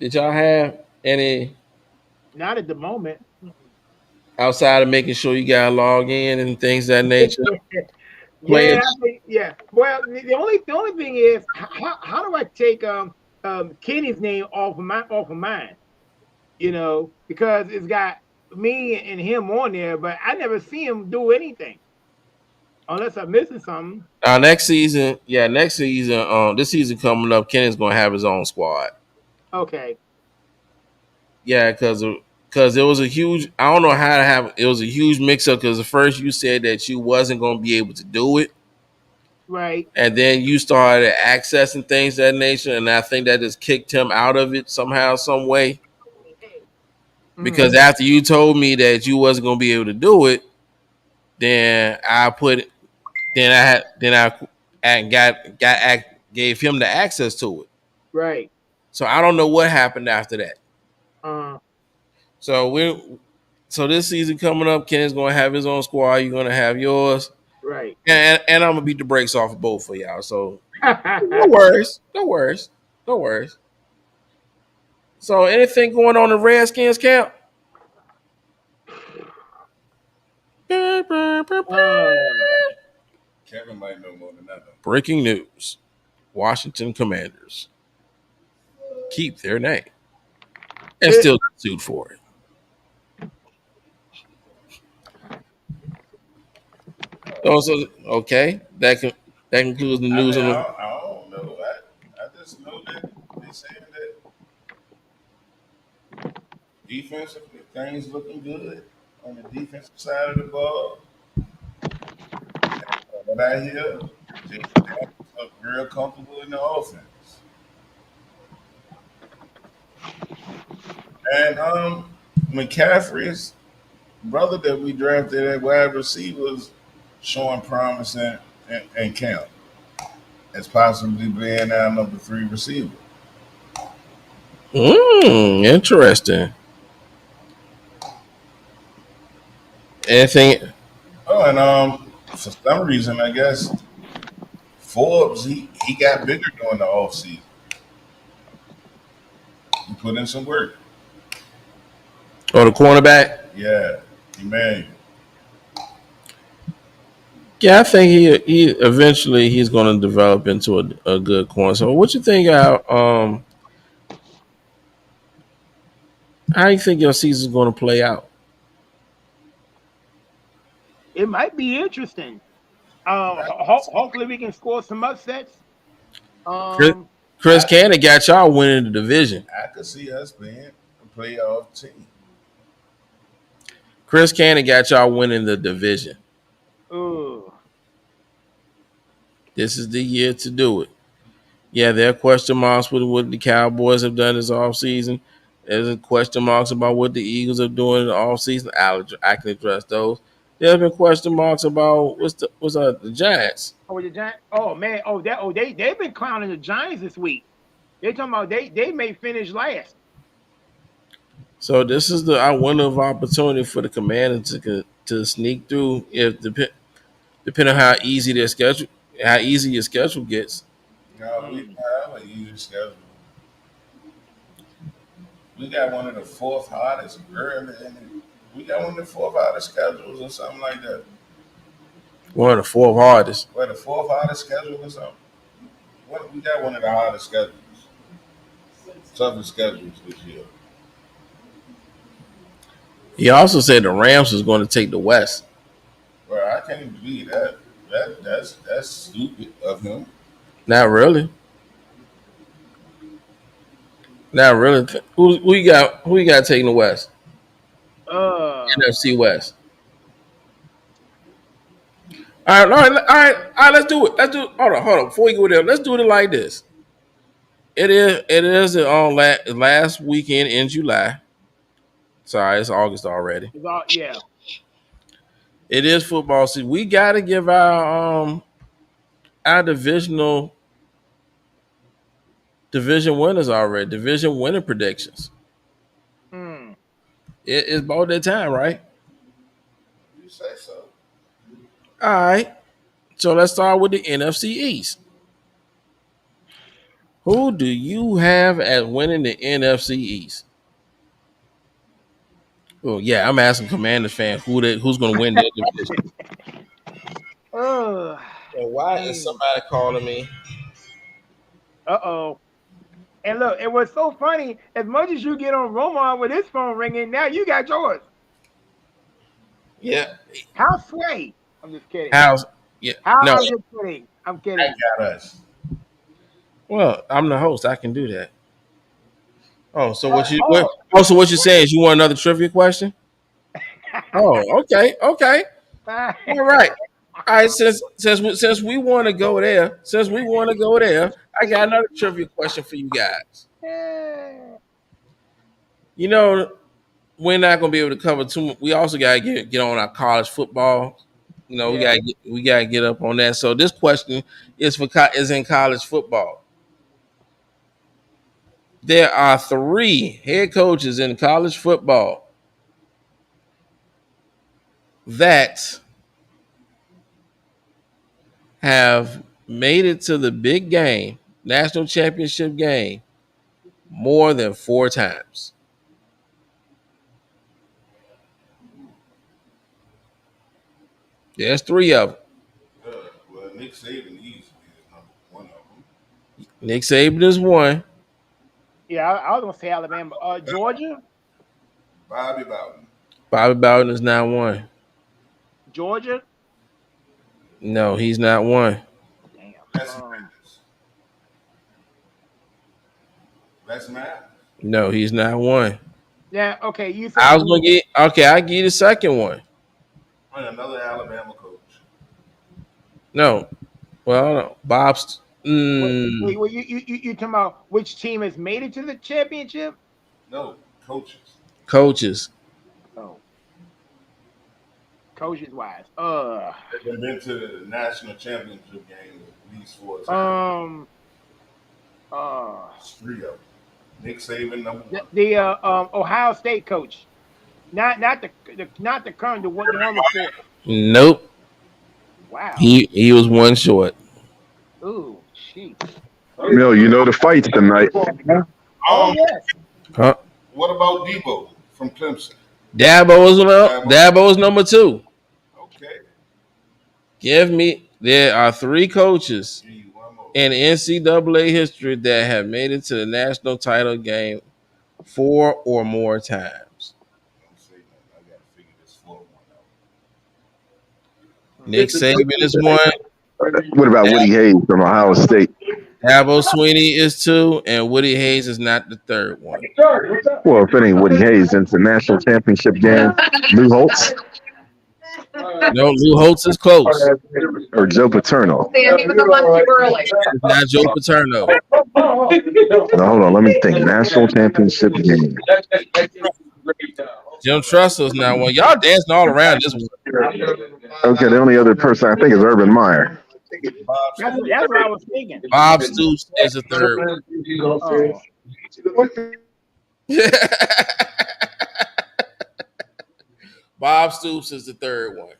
[SPEAKER 3] Did y'all have any?
[SPEAKER 1] Not at the moment.
[SPEAKER 3] Outside of making sure you got to log in and things of that nature.
[SPEAKER 1] Yeah. Well, the only thing is, how do I take Kenny's name off of mine? You know, because it's got me and him on there, but I never see him do anything unless I'm missing something.
[SPEAKER 3] Next season, this season coming up, Kenny's gonna have his own squad.
[SPEAKER 1] Okay.
[SPEAKER 3] Yeah, because it was a huge. I don't know how to have. It was a huge mix up because at first you said that you wasn't gonna be able to do it.
[SPEAKER 1] Right.
[SPEAKER 3] And then you started accessing things of that nature, and I think that just kicked him out of it somehow, some way. Because after you told me that you wasn't gonna be able to do it, then gave him the access to it.
[SPEAKER 1] Right.
[SPEAKER 3] So I don't know what happened after that. So this season coming up, Ken's gonna have his own squad. You're gonna have yours.
[SPEAKER 1] Right.
[SPEAKER 3] And I'm gonna beat the brakes off of both of y'all. So no worries. So anything going on in Redskins camp?
[SPEAKER 4] Kevin might know more than that.
[SPEAKER 3] Breaking news. Washington Commanders keep their name and still get sued for it. Okay, that concludes the news.
[SPEAKER 4] I don't know. I just know that they're saying that defensively things looking good on the defensive side of the ball. But I hear they look real comfortable in the offense. And McCaffrey's brother that we drafted at wide receivers showing promise in camp as possibly being our number 3 receiver.
[SPEAKER 3] Interesting. Anything?
[SPEAKER 4] Oh, and for some reason, I guess Forbes he got bigger during the offseason. He put in some work.
[SPEAKER 3] Oh, the cornerback?
[SPEAKER 4] Yeah, Emmanuel.
[SPEAKER 3] Yeah, I think he eventually he's going to develop into a good corner. So, what you think? How you think your season's going to play out?
[SPEAKER 1] It might be interesting. Hopefully, we can score some upsets.
[SPEAKER 3] Chris Cannon got y'all winning the division.
[SPEAKER 4] I could see us being a playoff team.
[SPEAKER 3] Chris Cannon got y'all winning the division.
[SPEAKER 1] Ooh.
[SPEAKER 3] This is the year to do it. Yeah, there are question marks with what the Cowboys have done this offseason. There's question marks about what the Eagles are doing in the offseason. I can address those. there's been question marks about the Giants.
[SPEAKER 1] Oh, the Giants. Oh man. They've been clowning the Giants this week. They talking about they may finish last.
[SPEAKER 3] So this is the window of opportunity for the Commanders to sneak through if depending on how easy your schedule gets.
[SPEAKER 4] No, we have an easy schedule. We got one of the fourth hardest early in the, we got one of the fourth hardest schedules or something like that.
[SPEAKER 3] One of the fourth hardest.
[SPEAKER 4] What, the fourth hardest schedule or something? We got one of the hardest schedules. Toughest schedules this year.
[SPEAKER 3] He also said the Rams was going to take the West.
[SPEAKER 4] Well, I can't even believe that. That's stupid of him.
[SPEAKER 3] Not really. Not really. Who you got? Who you got taking the West? NFC West. All right. Let's do it. Hold on. Before we go there, let's do it like this. It is on last weekend in July. Sorry, it's August already.
[SPEAKER 1] Yeah.
[SPEAKER 3] It is football season. We got to give our division winners already. Division winner predictions. It's about that time, right?
[SPEAKER 4] You say so.
[SPEAKER 3] All right. So let's start with the NFC East. Who do you have as winning the NFC East? Oh yeah, I'm asking Commanders fan who's going to win that division. And why is somebody calling me?
[SPEAKER 1] And look, it was so funny. As much as you get on Roman with his phone ringing, now you got yours.
[SPEAKER 3] Yeah.
[SPEAKER 1] How sway? I'm just kidding.
[SPEAKER 3] Yeah.
[SPEAKER 1] I'm
[SPEAKER 3] No.
[SPEAKER 1] just kidding. I'm kidding.
[SPEAKER 4] I got us.
[SPEAKER 3] Well, I'm the host. I can do that. Oh, so what you're saying is you want another trivia question? Oh, okay. All right. All right, since we want to go there, I got another trivia question for you guys. You know, we're not gonna be able to cover too much. We also gotta get on our college football. You know, we gotta get up on that. So this question is in college football. There are 3 head coaches in college football that have made it to the big game, national championship game, more than 4 times. There's 3 of them.
[SPEAKER 4] Well, Nick Saban is one of them.
[SPEAKER 3] Nick Saban is one.
[SPEAKER 1] Yeah, I was gonna say Alabama. Georgia.
[SPEAKER 4] Bobby Bowden.
[SPEAKER 3] Bobby Bowden is not one.
[SPEAKER 1] Georgia.
[SPEAKER 3] No, he's not one.
[SPEAKER 1] Damn.
[SPEAKER 4] That's Matt.
[SPEAKER 3] No, he's not one.
[SPEAKER 1] Yeah. Okay. You said
[SPEAKER 3] I was gonna get. Okay, I give you the second one.
[SPEAKER 4] Another Alabama coach.
[SPEAKER 3] No, well, no. Bob's.
[SPEAKER 1] Wait, you talking about which team has made it to the championship?
[SPEAKER 4] No, coaches.
[SPEAKER 1] Oh, coaches wise.
[SPEAKER 4] They've been to the national championship game at least 4 times. 3 of them. Nick Saban, number 1.
[SPEAKER 1] The Ohio State coach, not the current, the one before.
[SPEAKER 3] Nope.
[SPEAKER 1] Wow.
[SPEAKER 3] He was one short.
[SPEAKER 1] Ooh, jeez.
[SPEAKER 2] You know the fights tonight.
[SPEAKER 1] Oh yes.
[SPEAKER 3] Huh?
[SPEAKER 4] What about Debo from Clemson?
[SPEAKER 3] Dabo is number 2.
[SPEAKER 4] Okay.
[SPEAKER 3] There are 3 coaches
[SPEAKER 4] Gee, one more.
[SPEAKER 3] in NCAA history that have made it to the national title game 4 or more times.
[SPEAKER 4] Don't say nothing. I gotta figure this 4th one out.
[SPEAKER 3] Nick Saban is 1.
[SPEAKER 2] What about Woody Hayes from Ohio State?
[SPEAKER 3] Dabo Swinney is 2, and Woody Hayes is not the 3rd one.
[SPEAKER 2] Well, if it ain't Woody Hayes, it's the national championship game. Lou Holtz
[SPEAKER 3] No, Lou Holtz is close.
[SPEAKER 2] or Joe Paterno.
[SPEAKER 7] Sandy with the one too early.
[SPEAKER 3] It's not Joe Paterno.
[SPEAKER 2] Now, hold on, let me think. National championship game.
[SPEAKER 3] Jim Trustle's not one. Y'all dancing all around this one.
[SPEAKER 2] Okay, the only other person I think is Urban Meyer.
[SPEAKER 4] Bob
[SPEAKER 1] That's
[SPEAKER 4] Stoops.
[SPEAKER 1] what I was thinking.
[SPEAKER 3] Bob Stoops is the third one.
[SPEAKER 1] Oh,
[SPEAKER 3] Bob Stoops is the third one.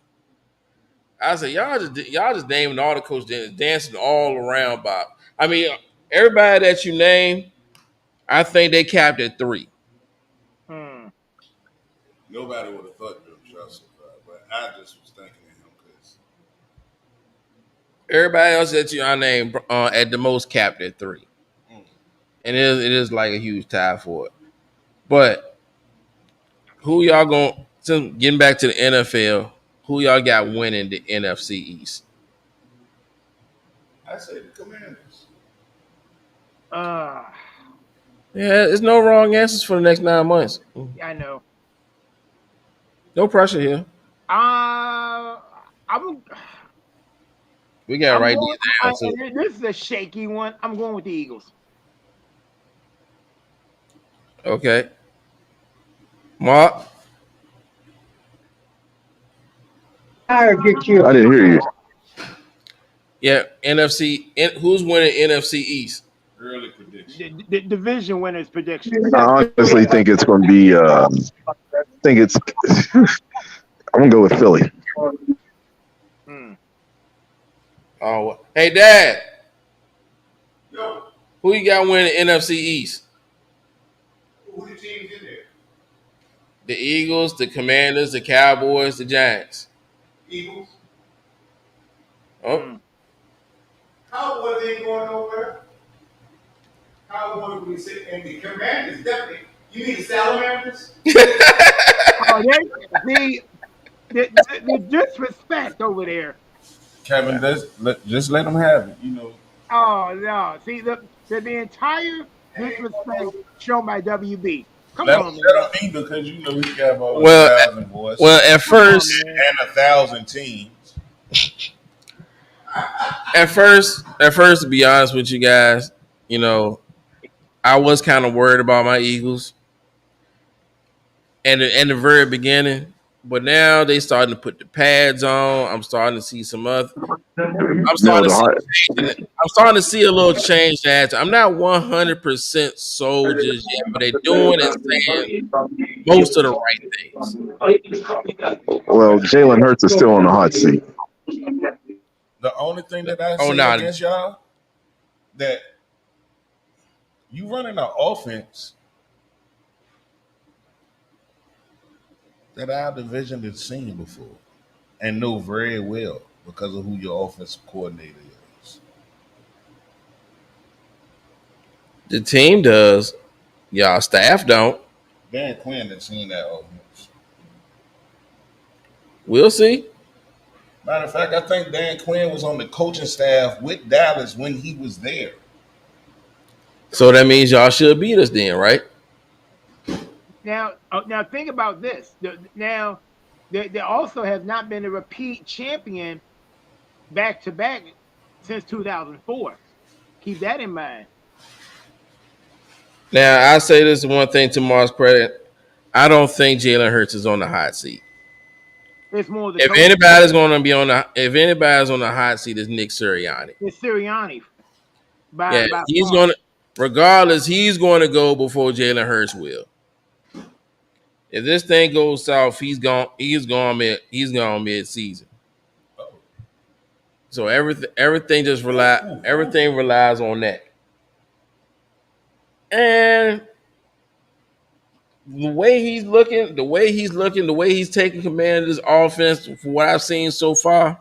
[SPEAKER 3] I said, y'all just naming all the coaches dancing all around Bob. I mean, everybody that you name, I think they capped at 3.
[SPEAKER 1] hmm.
[SPEAKER 4] Nobody would have thought Bill Russell, but I just was thinking of him because
[SPEAKER 3] Everybody else that I named at the most capped at 3, and it is like a huge tie for it. But who y'all going? Since getting back to the NFL, who y'all got winning the NFC East?
[SPEAKER 4] I say the Commanders.
[SPEAKER 1] Uh,
[SPEAKER 3] Yeah, there's no wrong answers for the next 9 months.
[SPEAKER 1] I know.
[SPEAKER 3] No pressure here.
[SPEAKER 1] I'm
[SPEAKER 3] We got to
[SPEAKER 1] I'm
[SPEAKER 3] write
[SPEAKER 1] going.
[SPEAKER 3] these down too.
[SPEAKER 1] This is a shaky one. I'm going with the Eagles.
[SPEAKER 3] Okay, Mark.
[SPEAKER 6] I get
[SPEAKER 2] I
[SPEAKER 6] killed.
[SPEAKER 2] didn't hear you.
[SPEAKER 3] Yeah, NFC. Who's winning NFC East?
[SPEAKER 4] Early prediction.
[SPEAKER 1] The division winners prediction.
[SPEAKER 2] I honestly think it's going to be. Think it's. I'm gonna go with Philly.
[SPEAKER 1] Hmm.
[SPEAKER 3] Oh, hey, Dad.
[SPEAKER 4] Yo,
[SPEAKER 3] Who you got winning NFC East?
[SPEAKER 4] who the teams in there?
[SPEAKER 3] The Eagles, the Commanders, the Cowboys, the Giants.
[SPEAKER 4] Eagles.
[SPEAKER 3] Oh,
[SPEAKER 1] Hmm.
[SPEAKER 4] Cowboys ain't going nowhere. Cowboys, we say, and the Commanders definitely. You mean the Salamanders?
[SPEAKER 1] Oh, the disrespect over there.
[SPEAKER 4] Kevin, just let them have it. You know,
[SPEAKER 1] Oh no! See the entire disrespect shown by WB. Come
[SPEAKER 4] let
[SPEAKER 1] on, man.
[SPEAKER 4] them be because you know he got over
[SPEAKER 3] Well,
[SPEAKER 4] 1,000 boys.
[SPEAKER 3] well, at
[SPEAKER 1] Come on,
[SPEAKER 3] first,
[SPEAKER 1] man.
[SPEAKER 4] And 1,000 teams.
[SPEAKER 3] to be honest with you guys, you know, I was kind of worried about my Eagles, and in the very beginning, but now they starting to put the pads on. I'm starting to see some other. I'm
[SPEAKER 2] No,
[SPEAKER 3] starting to see. I'm starting to see a little change. That I'm not 100% sold just yet, but they're doing and saying most of the right things.
[SPEAKER 2] Well, Jalen Hurts is still on the hot seat.
[SPEAKER 4] The only thing that I
[SPEAKER 3] Oh,
[SPEAKER 4] say
[SPEAKER 3] no.
[SPEAKER 4] against y'all, that you running an offense that our division has seen before and know very well because of who your offensive coordinator is.
[SPEAKER 3] The team does. Y'all staff don't.
[SPEAKER 4] Dan Quinn has seen that offense.
[SPEAKER 3] We'll see.
[SPEAKER 4] Matter of fact, I think Dan Quinn was on the coaching staff with Dallas when he was there.
[SPEAKER 3] So that means y'all should beat us then, right?
[SPEAKER 1] Now think about this. Now, there also has not been a repeat champion back to back since 2004. Keep that in mind.
[SPEAKER 3] Now I say this one thing to Mark's credit. I don't think Jalen Hurts is on the hot seat.
[SPEAKER 1] It's more the
[SPEAKER 3] If
[SPEAKER 1] coach.
[SPEAKER 3] anybody's going to be if anybody's on the hot seat, is Nick Sirianni.
[SPEAKER 1] It's Sirianni.
[SPEAKER 3] Yeah,
[SPEAKER 1] By
[SPEAKER 3] he's
[SPEAKER 1] far.
[SPEAKER 3] going to. Regardless, he's going to go before Jalen Hurts will. If this thing goes south, he's gone. He's gone mid season. So everything relies on that. And the way he's looking, the way he's taking command of this offense, from what I've seen so far,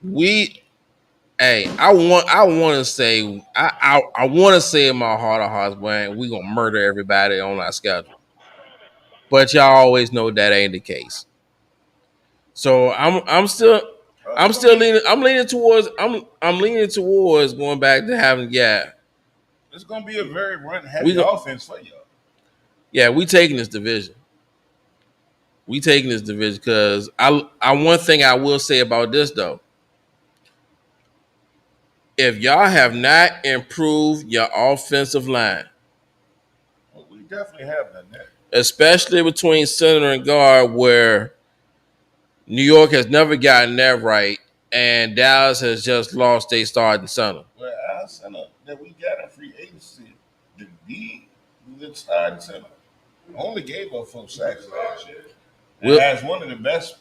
[SPEAKER 3] we, hey, I want to say, I want to say in my heart of hearts, man, we gonna murder everybody on our schedule. But y'all always know that ain't the case. So I'm still leaning towards going back to having
[SPEAKER 4] It's going to be a very run heavy offense for y'all.
[SPEAKER 3] Yeah, we taking this division. Because I one thing I will say about this though. If y'all have not improved your offensive line,
[SPEAKER 4] Well, we definitely have done that.
[SPEAKER 3] especially between center and guard, where New York has never gotten that right, and Dallas has just lost their starting center.
[SPEAKER 4] Well, our center that we got in free agency, the starting center, only gave up 4 sacks last year. And
[SPEAKER 3] Will-
[SPEAKER 4] has one of the best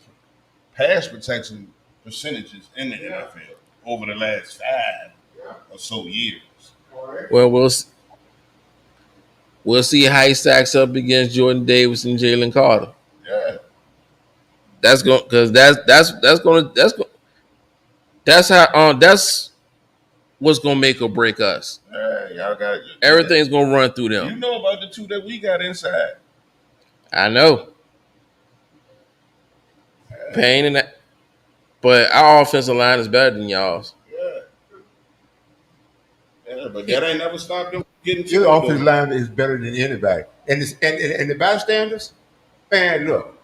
[SPEAKER 4] pass protection percentages in the NFL over the last 5 or so years.
[SPEAKER 3] Well, we'll see how he stacks up against Jordan Davis and Jalen Carter.
[SPEAKER 4] Yeah.
[SPEAKER 3] That's going because that's what's gonna make or break us.
[SPEAKER 4] Y'all got
[SPEAKER 3] Everything's gonna run through
[SPEAKER 4] You
[SPEAKER 3] them.
[SPEAKER 4] know about the 2 that we got inside.
[SPEAKER 3] I know. Pain and that, but our offensive line is better than y'all's.
[SPEAKER 4] Yeah. Yeah, but that ain't never stopped them getting to
[SPEAKER 7] Your
[SPEAKER 4] them,
[SPEAKER 7] offensive
[SPEAKER 4] though.
[SPEAKER 7] line is better than anybody. And the bystanders, man, look,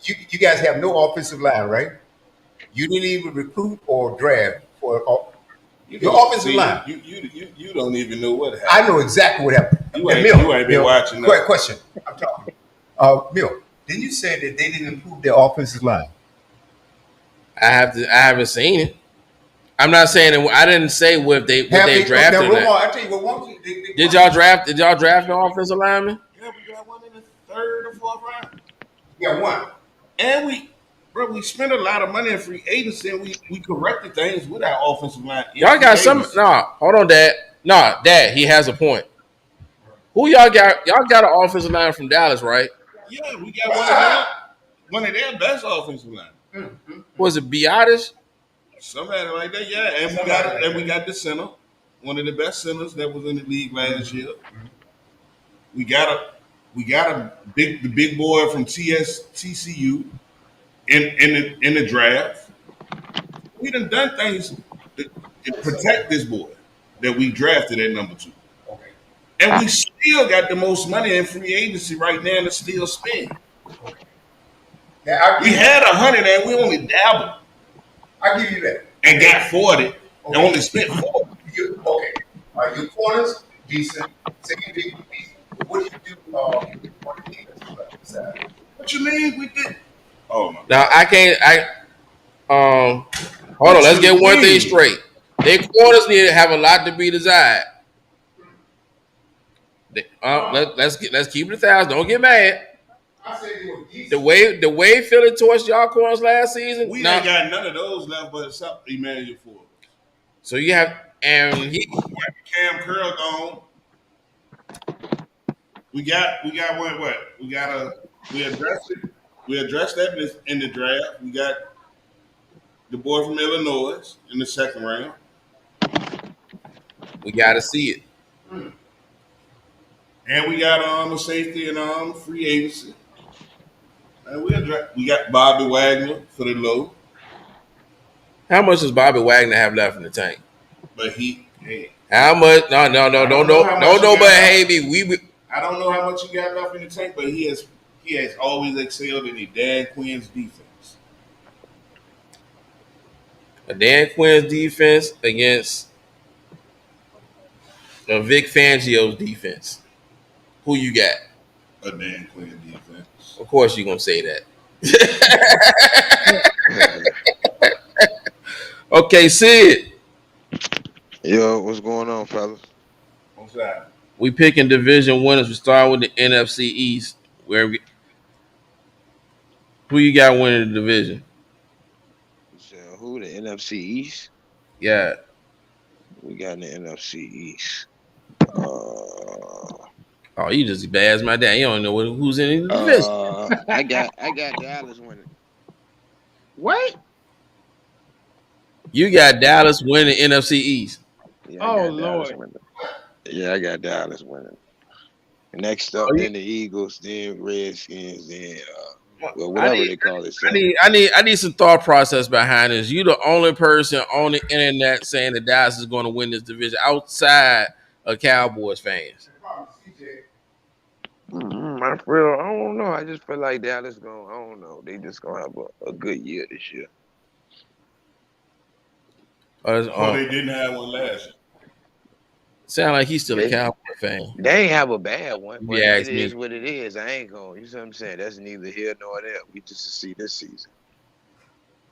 [SPEAKER 7] you guys have no offensive line, right? You didn't even recruit or draft for
[SPEAKER 4] You
[SPEAKER 7] your
[SPEAKER 4] don't-
[SPEAKER 7] offensive
[SPEAKER 4] see,
[SPEAKER 7] line.
[SPEAKER 4] You don't even know what happened.
[SPEAKER 7] I know exactly what happened.
[SPEAKER 4] You
[SPEAKER 7] And
[SPEAKER 4] ain't been watching
[SPEAKER 7] Quick
[SPEAKER 4] that.
[SPEAKER 7] question. I'm talking. Mill, didn't you say that they didn't improve their offensive line?
[SPEAKER 3] I haven't seen it. I'm not saying it, I didn't say what they drafted.
[SPEAKER 7] Now,
[SPEAKER 3] or not.
[SPEAKER 7] Ramon, I tell you what,
[SPEAKER 3] Did y'all draft no offensive lineman?
[SPEAKER 4] Yeah, we got one in the 3rd or 4th round.
[SPEAKER 7] Yeah, one.
[SPEAKER 4] And we spent a lot of money in free agency, and we corrected things with our offensive line. in
[SPEAKER 3] Y'all got
[SPEAKER 4] free
[SPEAKER 3] some.
[SPEAKER 4] agency.
[SPEAKER 3] Nah, hold on, Dad. Nah, Dad, he has a point. Who y'all got? Y'all got an offensive line from Dallas, right?
[SPEAKER 4] Yeah, we got one of their best offensive line.
[SPEAKER 3] Was it Biotis?
[SPEAKER 4] Somebody like that, yeah. And we got the center, one of the best centers that was in the league last year. We got the big boy from TCU in the draft. We done things to protect this boy that we drafted at number 2.
[SPEAKER 7] Okay.
[SPEAKER 4] And we still got the most money in free agency right now to still spend.
[SPEAKER 7] Now,
[SPEAKER 4] We had 100 and we only dabbled
[SPEAKER 7] I give you that.
[SPEAKER 4] and got 40 and only spent 40.
[SPEAKER 7] Okay. All right, your corners, decent. Second big, decent. What do you do on the defensive side?
[SPEAKER 4] What you mean we did? Oh my!
[SPEAKER 3] Now I can't. Hold on. Let's get one thing straight. Their corners need to have a lot to be desired. Let's keep it 1,000. Don't get mad.
[SPEAKER 7] I say they were decent.
[SPEAKER 3] The way feeling towards y'all corners last season.
[SPEAKER 4] We
[SPEAKER 3] nah.
[SPEAKER 4] ain't got none of those left, but except Emmanuel Ford.
[SPEAKER 3] So you have
[SPEAKER 4] Cam Curl gone. We got one. What we addressed it. We addressed that in the draft. We got the boy from Illinois in the 2nd round.
[SPEAKER 3] we got to see it.
[SPEAKER 4] And we got a safety and free agency. And we got Bobby Wagner for the low,
[SPEAKER 3] How much does Bobby Wagner have left in the tank?
[SPEAKER 4] but
[SPEAKER 3] How much? No. Don't know. But hey,
[SPEAKER 4] I don't know how much he got left in the tank, but he has always excelled in the Dan Quinn's defense.
[SPEAKER 3] a Dan Quinn's defense against a Vic Fangio's defense. Who you got?
[SPEAKER 4] A Dan Quinn defense.
[SPEAKER 3] Of course, you're gonna say that. Okay, Sid.
[SPEAKER 8] Yo, what's going on, fellas?
[SPEAKER 4] What's that?
[SPEAKER 3] We picking division winners. We start with the NFC East. Who you got winning the division?
[SPEAKER 8] So who the NFC East?
[SPEAKER 3] Yeah.
[SPEAKER 8] We got in the NFC East.
[SPEAKER 3] Oh, you just bad as my dad. You don't know who's in the division.
[SPEAKER 8] I got Dallas winning.
[SPEAKER 1] What?
[SPEAKER 3] You got Dallas winning NFC East.
[SPEAKER 8] Yeah,
[SPEAKER 1] Oh,
[SPEAKER 8] got Dallas
[SPEAKER 1] Lord.
[SPEAKER 8] winning. Yeah, I got Dallas winning. Next up, then the Eagles, then Redskins, then whatever they call it. So.
[SPEAKER 3] I need some thought process behind this. You the only person on the internet saying that Dallas is going to win this division outside of Cowboys fans.
[SPEAKER 8] I don't know. I just feel like Dallas I don't know. They just gonna have a good year this year.
[SPEAKER 4] They didn't have one last year.
[SPEAKER 3] Sound like he's still a
[SPEAKER 8] They
[SPEAKER 3] Cowboy fan.
[SPEAKER 8] they ain't have a bad one,
[SPEAKER 3] If
[SPEAKER 8] but
[SPEAKER 3] you
[SPEAKER 8] it
[SPEAKER 3] ask me.
[SPEAKER 8] is what it is. I ain't going. You see what I'm saying? That's neither here nor there. We just to see this season.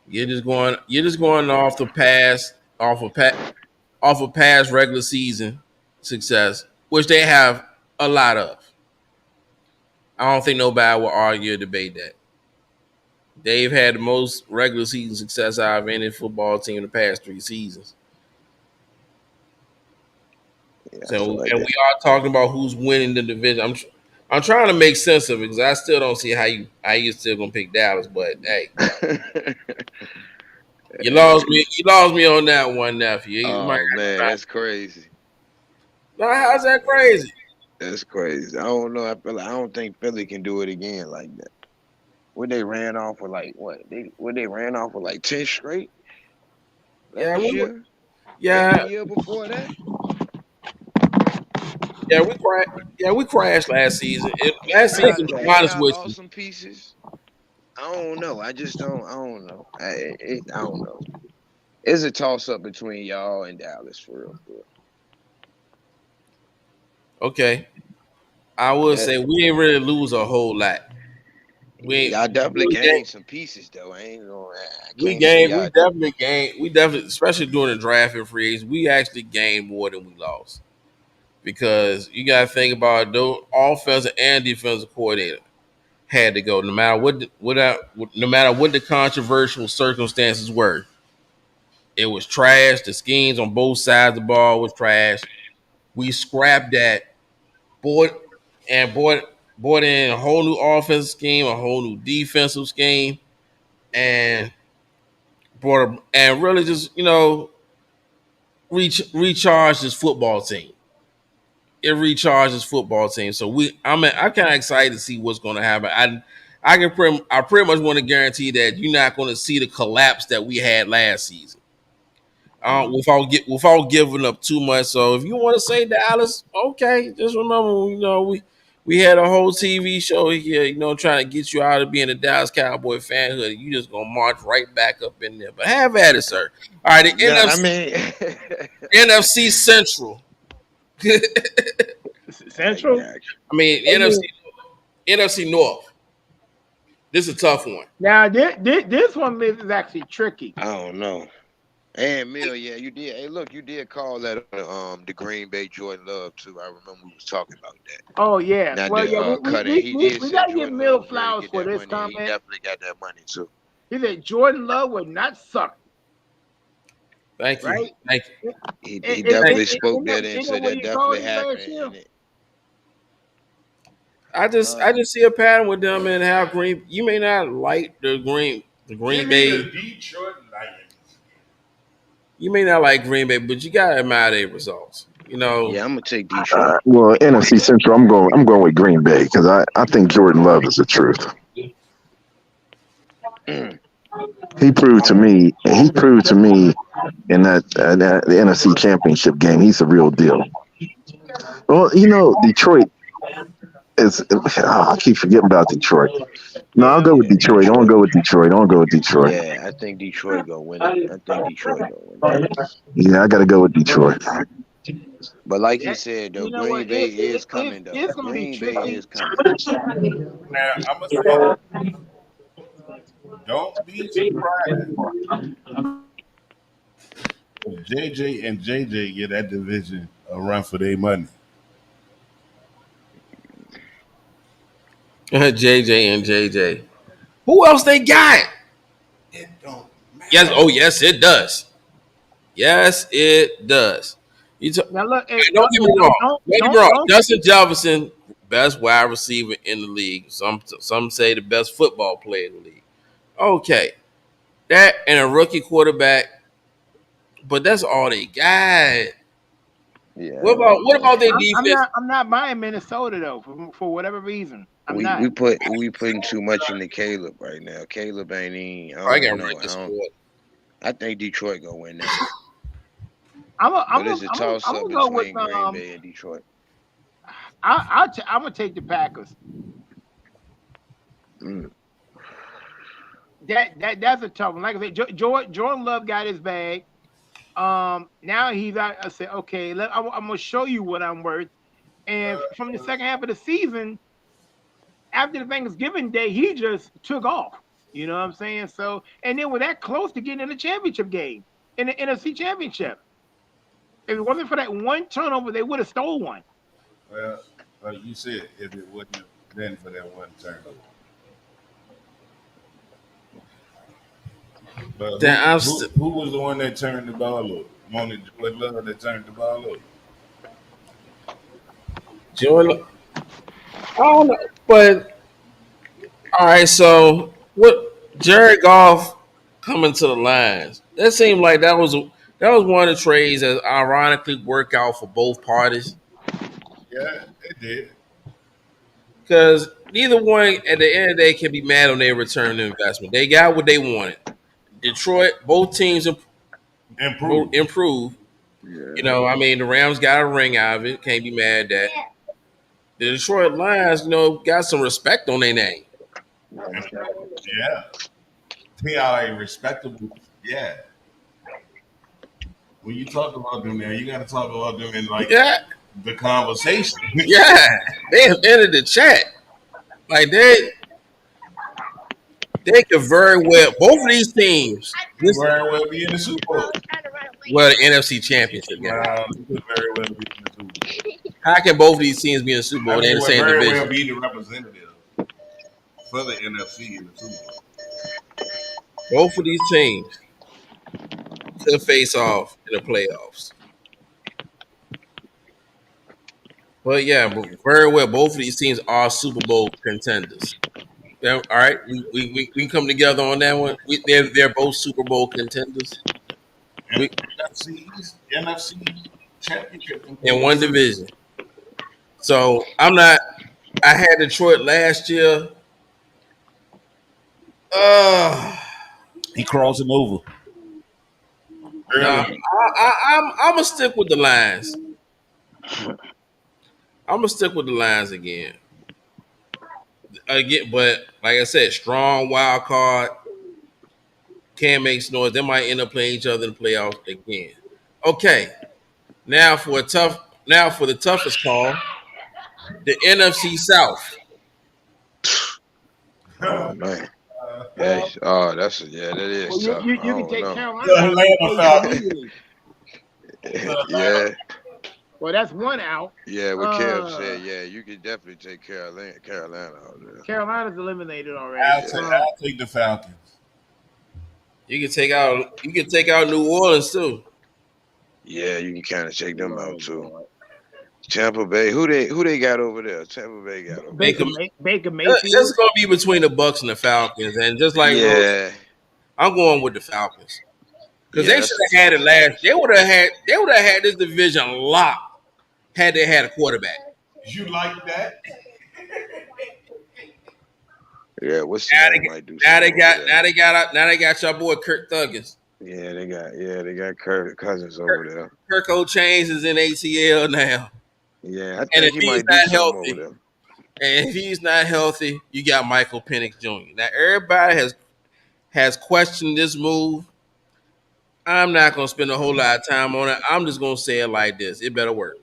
[SPEAKER 3] You're just going off of past regular season success, which they have a lot of. I don't think nobody will argue or debate that. They've had the most regular season success out of any football team in the past 3 seasons.
[SPEAKER 8] Yeah, I
[SPEAKER 3] So,
[SPEAKER 8] feel like
[SPEAKER 3] and we are talking about who's winning the division. I'm trying to make sense of it because I still don't see how you still gonna pick Dallas. But hey,
[SPEAKER 8] that.
[SPEAKER 3] you lost me. You lost me on that one, nephew. You might
[SPEAKER 8] Oh
[SPEAKER 3] have to
[SPEAKER 8] man,
[SPEAKER 3] try.
[SPEAKER 8] that's crazy.
[SPEAKER 3] No, how's that crazy?
[SPEAKER 8] That's crazy. I don't know. I don't think Philly can do it again like that. When they ran off with like what? They ran off with like 10 straight
[SPEAKER 3] Yeah,
[SPEAKER 8] last year and the
[SPEAKER 3] yeah,
[SPEAKER 8] year before that.
[SPEAKER 3] we crashed last season. Last
[SPEAKER 8] Y'all,
[SPEAKER 3] season, to be
[SPEAKER 8] and
[SPEAKER 3] honest
[SPEAKER 8] y'all
[SPEAKER 3] with
[SPEAKER 8] lost
[SPEAKER 3] you,
[SPEAKER 8] some pieces. I don't know. I just don't. I don't know. I don't know. It's a toss up between y'all and Dallas for real. For real.
[SPEAKER 3] okay, I would
[SPEAKER 8] That
[SPEAKER 3] say we ain't really lose a whole lot.
[SPEAKER 8] y'all definitely
[SPEAKER 3] We gained,
[SPEAKER 8] gained some pieces though. I ain't gonna. I
[SPEAKER 3] we
[SPEAKER 8] can't say
[SPEAKER 3] gained, we
[SPEAKER 8] y'all.
[SPEAKER 3] definitely gained, we definitely, especially during the draft and free agents, we actually gained more than we lost. Because you got to think about it, those offensive and defensive coordinator had to go, no matter what the controversial circumstances were. It was trash. The schemes on both sides of the ball was trash. We scrapped that, bought and bought in a whole new offensive scheme, a whole new defensive scheme, and and really just recharged this football team. It recharges football team. So I'm kind of excited to see what's going to happen. I pretty much want to guarantee that you're not going to see the collapse that we had last season. Without giving up too much. So if you want to say Dallas, okay, just remember, we had a whole TV show here, trying to get you out of being a Dallas Cowboy fanhood. You just gonna march right back up in there. But have at it, sir. All right, the
[SPEAKER 8] No, I
[SPEAKER 3] NFC
[SPEAKER 8] mean,
[SPEAKER 3] NFC Central.
[SPEAKER 8] I
[SPEAKER 1] Central.
[SPEAKER 8] got you.
[SPEAKER 3] I mean, NFC North. This is a tough one.
[SPEAKER 1] Now this one is actually tricky.
[SPEAKER 8] I don't know. And Mill, yeah, you did. Hey, look, you did call that the Green Bay Jordan Love too. I remember we was talking about that.
[SPEAKER 1] Oh yeah.
[SPEAKER 8] Not
[SPEAKER 1] Well,
[SPEAKER 8] the
[SPEAKER 1] yeah,
[SPEAKER 8] cutting. He did
[SPEAKER 1] we
[SPEAKER 8] say
[SPEAKER 1] gotta give
[SPEAKER 8] Jordan
[SPEAKER 1] Mill
[SPEAKER 8] Love was ready to
[SPEAKER 1] flowers
[SPEAKER 8] get
[SPEAKER 1] for
[SPEAKER 8] that
[SPEAKER 1] this
[SPEAKER 8] money, and he
[SPEAKER 1] comment.
[SPEAKER 8] definitely got that money too.
[SPEAKER 1] He said Jordan Love would not suck,
[SPEAKER 3] Thank you.
[SPEAKER 1] right?
[SPEAKER 3] Thank you.
[SPEAKER 8] He
[SPEAKER 1] And,
[SPEAKER 8] definitely spoke that
[SPEAKER 1] you
[SPEAKER 8] into
[SPEAKER 1] know what
[SPEAKER 8] that
[SPEAKER 1] he
[SPEAKER 8] definitely
[SPEAKER 1] called him last
[SPEAKER 8] happened.
[SPEAKER 1] year?
[SPEAKER 8] And it,
[SPEAKER 3] I just see a pattern with them and how you may not like the Green
[SPEAKER 4] Give
[SPEAKER 3] Bay.
[SPEAKER 4] me the Detroit Lions.
[SPEAKER 3] You may not like Green Bay, but you gotta admire their results.
[SPEAKER 8] yeah, I'm gonna take Detroit.
[SPEAKER 2] Well, NFC Central, I'm going with Green Bay because I think Jordan Love is the truth. He proved to me in that the NFC Championship game he's the real deal. Well, Detroit is. I keep forgetting about Detroit. No, I'll go with
[SPEAKER 8] Yeah,
[SPEAKER 2] Detroit. I want to go with Detroit. I want to go with Detroit.
[SPEAKER 8] Yeah, I think Detroit gonna win it. I think Detroit gonna win that.
[SPEAKER 2] Yeah, I got to go with Detroit.
[SPEAKER 8] But like he
[SPEAKER 1] That,
[SPEAKER 8] said though,
[SPEAKER 1] you know what?
[SPEAKER 8] Green Bay is coming though.
[SPEAKER 1] It's gonna be
[SPEAKER 8] Green Bay
[SPEAKER 1] tricky.
[SPEAKER 8] is coming.
[SPEAKER 4] Now I'm gonna say this. Don't be surprised if JJ and JJ get that division a run for their money.
[SPEAKER 3] JJ and JJ. Who else they got?
[SPEAKER 4] It don't matter.
[SPEAKER 3] Yes. Oh, yes, it does. Yes, it does.
[SPEAKER 1] Now look, hey,
[SPEAKER 3] Don't get me wrong. Don't get me wrong.
[SPEAKER 1] don't.
[SPEAKER 3] Justin Jefferson, best wide receiver in the league. Some say the best football player in the league. Okay, that and a rookie quarterback, but that's all they got.
[SPEAKER 8] Yeah.
[SPEAKER 3] What about their defense?
[SPEAKER 1] I'm not buying Minnesota though for whatever reason. I'm
[SPEAKER 8] we
[SPEAKER 1] not.
[SPEAKER 8] we putting too much into Caleb right now. Caleb ain't even.
[SPEAKER 3] I
[SPEAKER 8] I
[SPEAKER 3] got
[SPEAKER 8] don't know.
[SPEAKER 3] this squad.
[SPEAKER 8] I think Detroit gonna win that.
[SPEAKER 1] I'm
[SPEAKER 8] But it's a toss up
[SPEAKER 1] gonna go with
[SPEAKER 8] between Green Bay and Detroit.
[SPEAKER 1] I'm gonna take the Packers.
[SPEAKER 8] Mm.
[SPEAKER 1] That's a tough one. Like I said, Jordan Love got his bag. Now he's out. I said, okay, I'm gonna show you what I'm worth. And from the second half of the season, after the Thanksgiving Day, he just took off. You know what I'm saying? So, and then we're that close to getting in the championship game, in the NFC Championship. If it wasn't for that one turnover, they would have stole one.
[SPEAKER 4] Well, like you said, if it wouldn't have been for that one turnover. But who was the one that turned the ball up? Only Jordan Love that turned the ball up.
[SPEAKER 3] Jordan, I don't know, but all right. So what? Jared Goff coming to the Lions. That seemed like that was one of the trades that ironically worked out for both parties.
[SPEAKER 4] Yeah, it did.
[SPEAKER 3] Because neither one at the end of the day can be mad on their return on investment. They got what they wanted. Detroit, both teams improved.
[SPEAKER 2] Yeah.
[SPEAKER 3] You know, I mean, the Rams got a ring out of it. Can't be mad at that. The Detroit Lions, got some respect on their name.
[SPEAKER 4] Yeah. They are a respectable. Yeah. When you talk about them now, you got to talk about them in the conversation.
[SPEAKER 3] Yeah. They have entered the chat. Like they could very well, both of these teams
[SPEAKER 4] very well be in the Super Bowl.
[SPEAKER 3] Well, the NFC Championship game.
[SPEAKER 4] They could very well be in the Super Bowl.
[SPEAKER 3] How can both of these teams be in the Super Bowl? They're in the same
[SPEAKER 4] very
[SPEAKER 3] division.
[SPEAKER 4] Well be the representative for the NFC in the Super Bowl.
[SPEAKER 3] Both of these teams could face off in the playoffs. But yeah, very well, both of these teams are Super Bowl contenders. Yeah, all right, we can come together on that one. They're both Super Bowl contenders.
[SPEAKER 4] NFC championship
[SPEAKER 3] in one division. So I'm not. I had Detroit last year.
[SPEAKER 4] He crossing over.
[SPEAKER 3] I'm gonna stick with the Lions. I'm gonna stick with the Lions again. But like I said, strong wild card can't make noise. They might end up playing each other in the playoffs again. Okay, now for the toughest call, the NFC South.
[SPEAKER 8] Oh man. Yeah, that is tough.
[SPEAKER 1] You can take Carolina.
[SPEAKER 8] Yeah.
[SPEAKER 1] Well, that's one out.
[SPEAKER 8] Yeah, what Kev said. Yeah, you could definitely take Carolina out there.
[SPEAKER 1] Carolina's eliminated already.
[SPEAKER 4] I'll take the Falcons.
[SPEAKER 3] You can take out New Orleans too.
[SPEAKER 8] Yeah, you can kind of take them out too. Tampa Bay, who they got over there? Tampa Bay got over
[SPEAKER 1] Baker Mayfield.
[SPEAKER 3] It's gonna be between the Bucks and the Falcons, and just like I'm going with the Falcons because they should have had it last. They would have had this division locked had they had a quarterback.
[SPEAKER 4] You like that?
[SPEAKER 8] Yeah, what's
[SPEAKER 3] now they got your boy Kirk Thuggins.
[SPEAKER 8] Yeah, they got Kirk Cousins over there.
[SPEAKER 3] Kirk O'Chains is in ATL now.
[SPEAKER 8] Yeah, I think he might be healthy. Over there.
[SPEAKER 3] And if he's not healthy, you got Michael Penix Jr. Now everybody has questioned this move. I'm not gonna spend a whole lot of time on it. I'm just gonna say it like this: it better work.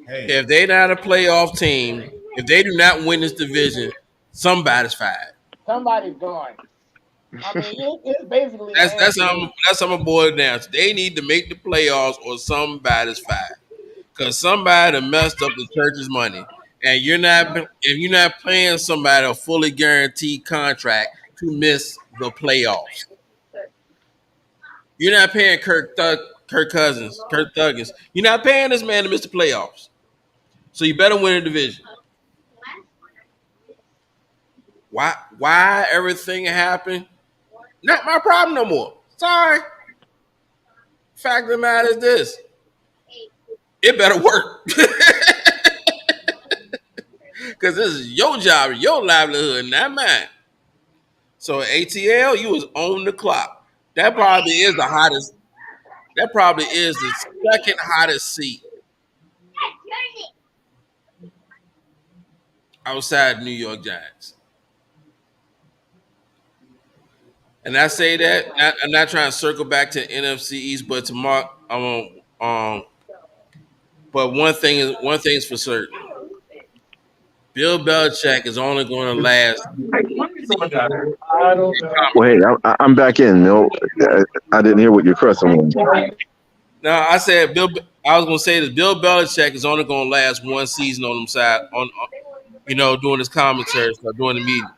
[SPEAKER 3] Hey. If they're not a playoff team, if they do not win this division, somebody's fired.
[SPEAKER 1] Somebody's gone. I mean, it's basically
[SPEAKER 3] that's how I'm gonna boil it down. They need to make the playoffs, or somebody's fired, because somebody messed up the church's money, and if you're not paying somebody a fully guaranteed contract to miss the playoffs, you're not paying Kirk Thuggins. You're not paying this man to miss the playoffs, so you better win a division. Why everything happened? Not my problem no more. Sorry. Fact of the matter is this. It better work. Because this is your job, your livelihood, not mine. So ATL, you was on the clock. That probably is the hottest. That probably is the second hottest seat outside New York Giants. And I say that I'm not trying to circle back to NFC East, but to Mark, but one thing is for certain. Bill Belichick is only going to last.
[SPEAKER 2] Well, hey, I'm back in. No, I didn't hear what your question was.
[SPEAKER 3] No, I said Bill. I was going to say this. Bill Belichick is only going to last one season on them side doing his commentary, or doing the meeting.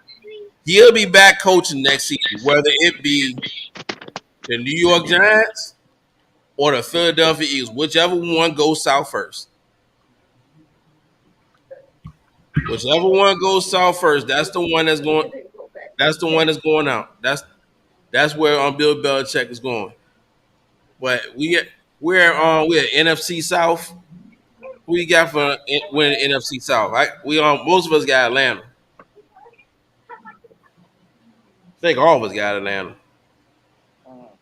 [SPEAKER 3] He'll be back coaching next season, whether it be the New York Giants or the Philadelphia Eagles, whichever one goes south first. Whichever one goes south first, that's the one that's going. That's the one that's going out. That's where Bill Belichick is going. But we're NFC South. Who you got for winning NFC South? Most of us got Atlanta. I think all of us got Atlanta.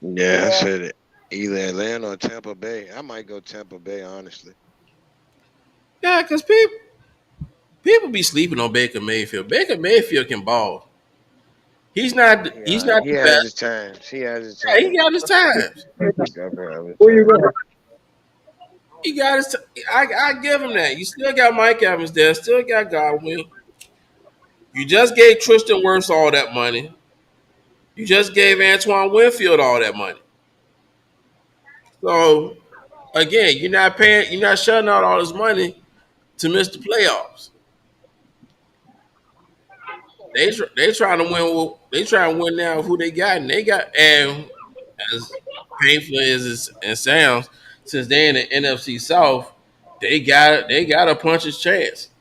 [SPEAKER 8] Yeah, I said it. Either Atlanta or Tampa Bay. I might go Tampa Bay, honestly.
[SPEAKER 3] Yeah, because people be sleeping on Baker Mayfield. Baker Mayfield can ball. He's not the best.
[SPEAKER 8] His times. He has his
[SPEAKER 3] Yeah,
[SPEAKER 8] times.
[SPEAKER 3] he got his times.
[SPEAKER 6] Where you going?
[SPEAKER 3] He got his. I give him that. You still got Mike Evans there. Still got Godwin. You just gave Tristan Wirfs all that money. You just gave Antoine Winfield all that money. So again, you're not paying. You're not shutting out all this money to miss the playoffs. They trying to win. They trying to win now with who they got, and as painful as it sounds, since they're in the NFC South, they got a puncher's chance.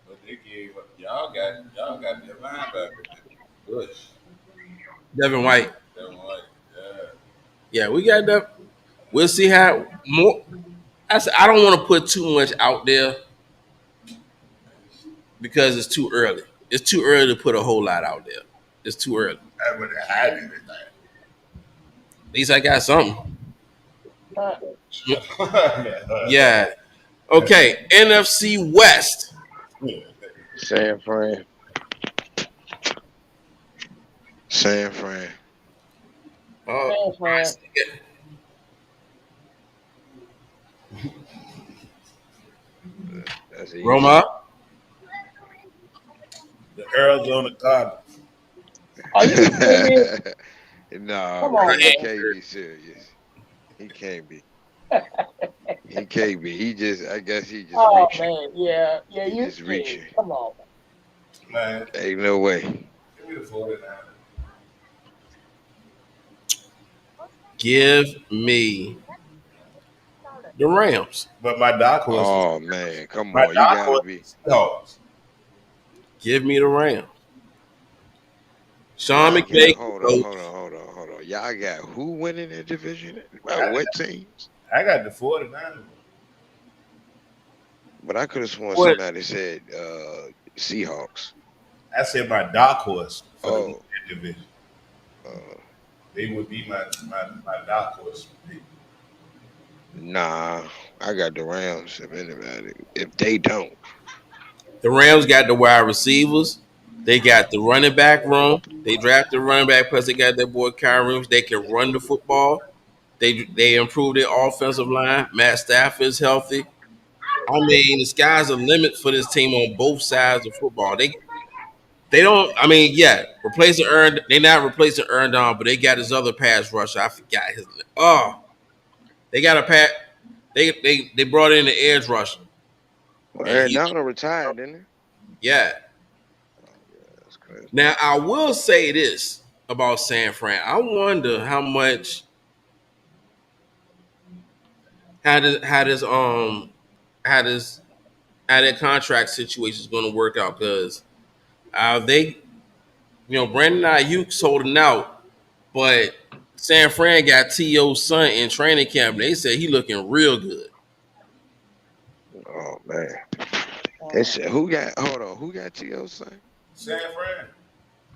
[SPEAKER 4] But they gave up. Y'all got their linebacker. Bush.
[SPEAKER 3] Devin White.
[SPEAKER 4] Devin White.
[SPEAKER 3] Yeah, we got that. We'll see how more. I don't want to put too much out there because it's too early. It's too early to put a whole lot out there. It's too early.
[SPEAKER 4] I would have had everything.
[SPEAKER 3] At least I got something. Yeah. Okay. NFC West.
[SPEAKER 8] San Fran. San Fran. That's easy.
[SPEAKER 3] Roma.
[SPEAKER 4] The Arizona Cardinals.
[SPEAKER 6] Are you serious?
[SPEAKER 8] No,
[SPEAKER 6] Come on,
[SPEAKER 8] he
[SPEAKER 6] man.
[SPEAKER 8] can't be serious. He can't be. He can't be. I guess he just
[SPEAKER 6] Oh
[SPEAKER 8] reaching.
[SPEAKER 6] man, yeah,
[SPEAKER 8] He
[SPEAKER 6] you
[SPEAKER 8] just
[SPEAKER 6] serious.
[SPEAKER 8] reaching.
[SPEAKER 6] Come on.
[SPEAKER 4] Man,
[SPEAKER 8] Ain't no way.
[SPEAKER 4] give me the 49ers.
[SPEAKER 3] Give me the Rams.
[SPEAKER 4] But my dark horse.
[SPEAKER 8] Oh man, come
[SPEAKER 4] My
[SPEAKER 8] on. You
[SPEAKER 4] dark
[SPEAKER 8] gotta
[SPEAKER 4] horse
[SPEAKER 8] be.
[SPEAKER 4] is Seahawks.
[SPEAKER 3] Give me the Rams. Sean
[SPEAKER 8] Y'all
[SPEAKER 3] McVay.
[SPEAKER 8] got, hold on. Y'all got who winning the division? What teams?
[SPEAKER 4] I got the 49ers.
[SPEAKER 8] But I could have sworn
[SPEAKER 3] What?
[SPEAKER 8] somebody said Seahawks.
[SPEAKER 4] I said my dark horse for
[SPEAKER 8] Oh.
[SPEAKER 4] the division.
[SPEAKER 8] Uh,
[SPEAKER 4] They would be my dark horse.
[SPEAKER 8] nah, I got the Rams. If anybody, if they don't,
[SPEAKER 3] The Rams got the wide receivers. They got the running back room. They drafted running back plus they got their boy Kyrie. They can run the football. They improved their offensive line. Matt Stafford is healthy. I mean, the sky's the limit for this team on both sides of football. They don't. I mean, yeah, replacing Aaron. They not replacing Aaron Donald, but they got his other pass rusher. I forgot his name. Oh, they got a pat. They brought in the edge rusher.
[SPEAKER 8] well,
[SPEAKER 3] And
[SPEAKER 8] Aaron
[SPEAKER 3] he-
[SPEAKER 8] Donald retired, didn't
[SPEAKER 3] Yeah.
[SPEAKER 8] he? That's crazy.
[SPEAKER 3] Now I will say this about San Fran. I wonder how much how that contract situation is going to work out because Brandon Ayuk's holding out, but San Fran got T.O.'s son in training camp. They said he looking real good.
[SPEAKER 8] Oh man, they said who got? Hold on, who got T.O.'s son?
[SPEAKER 4] San Fran.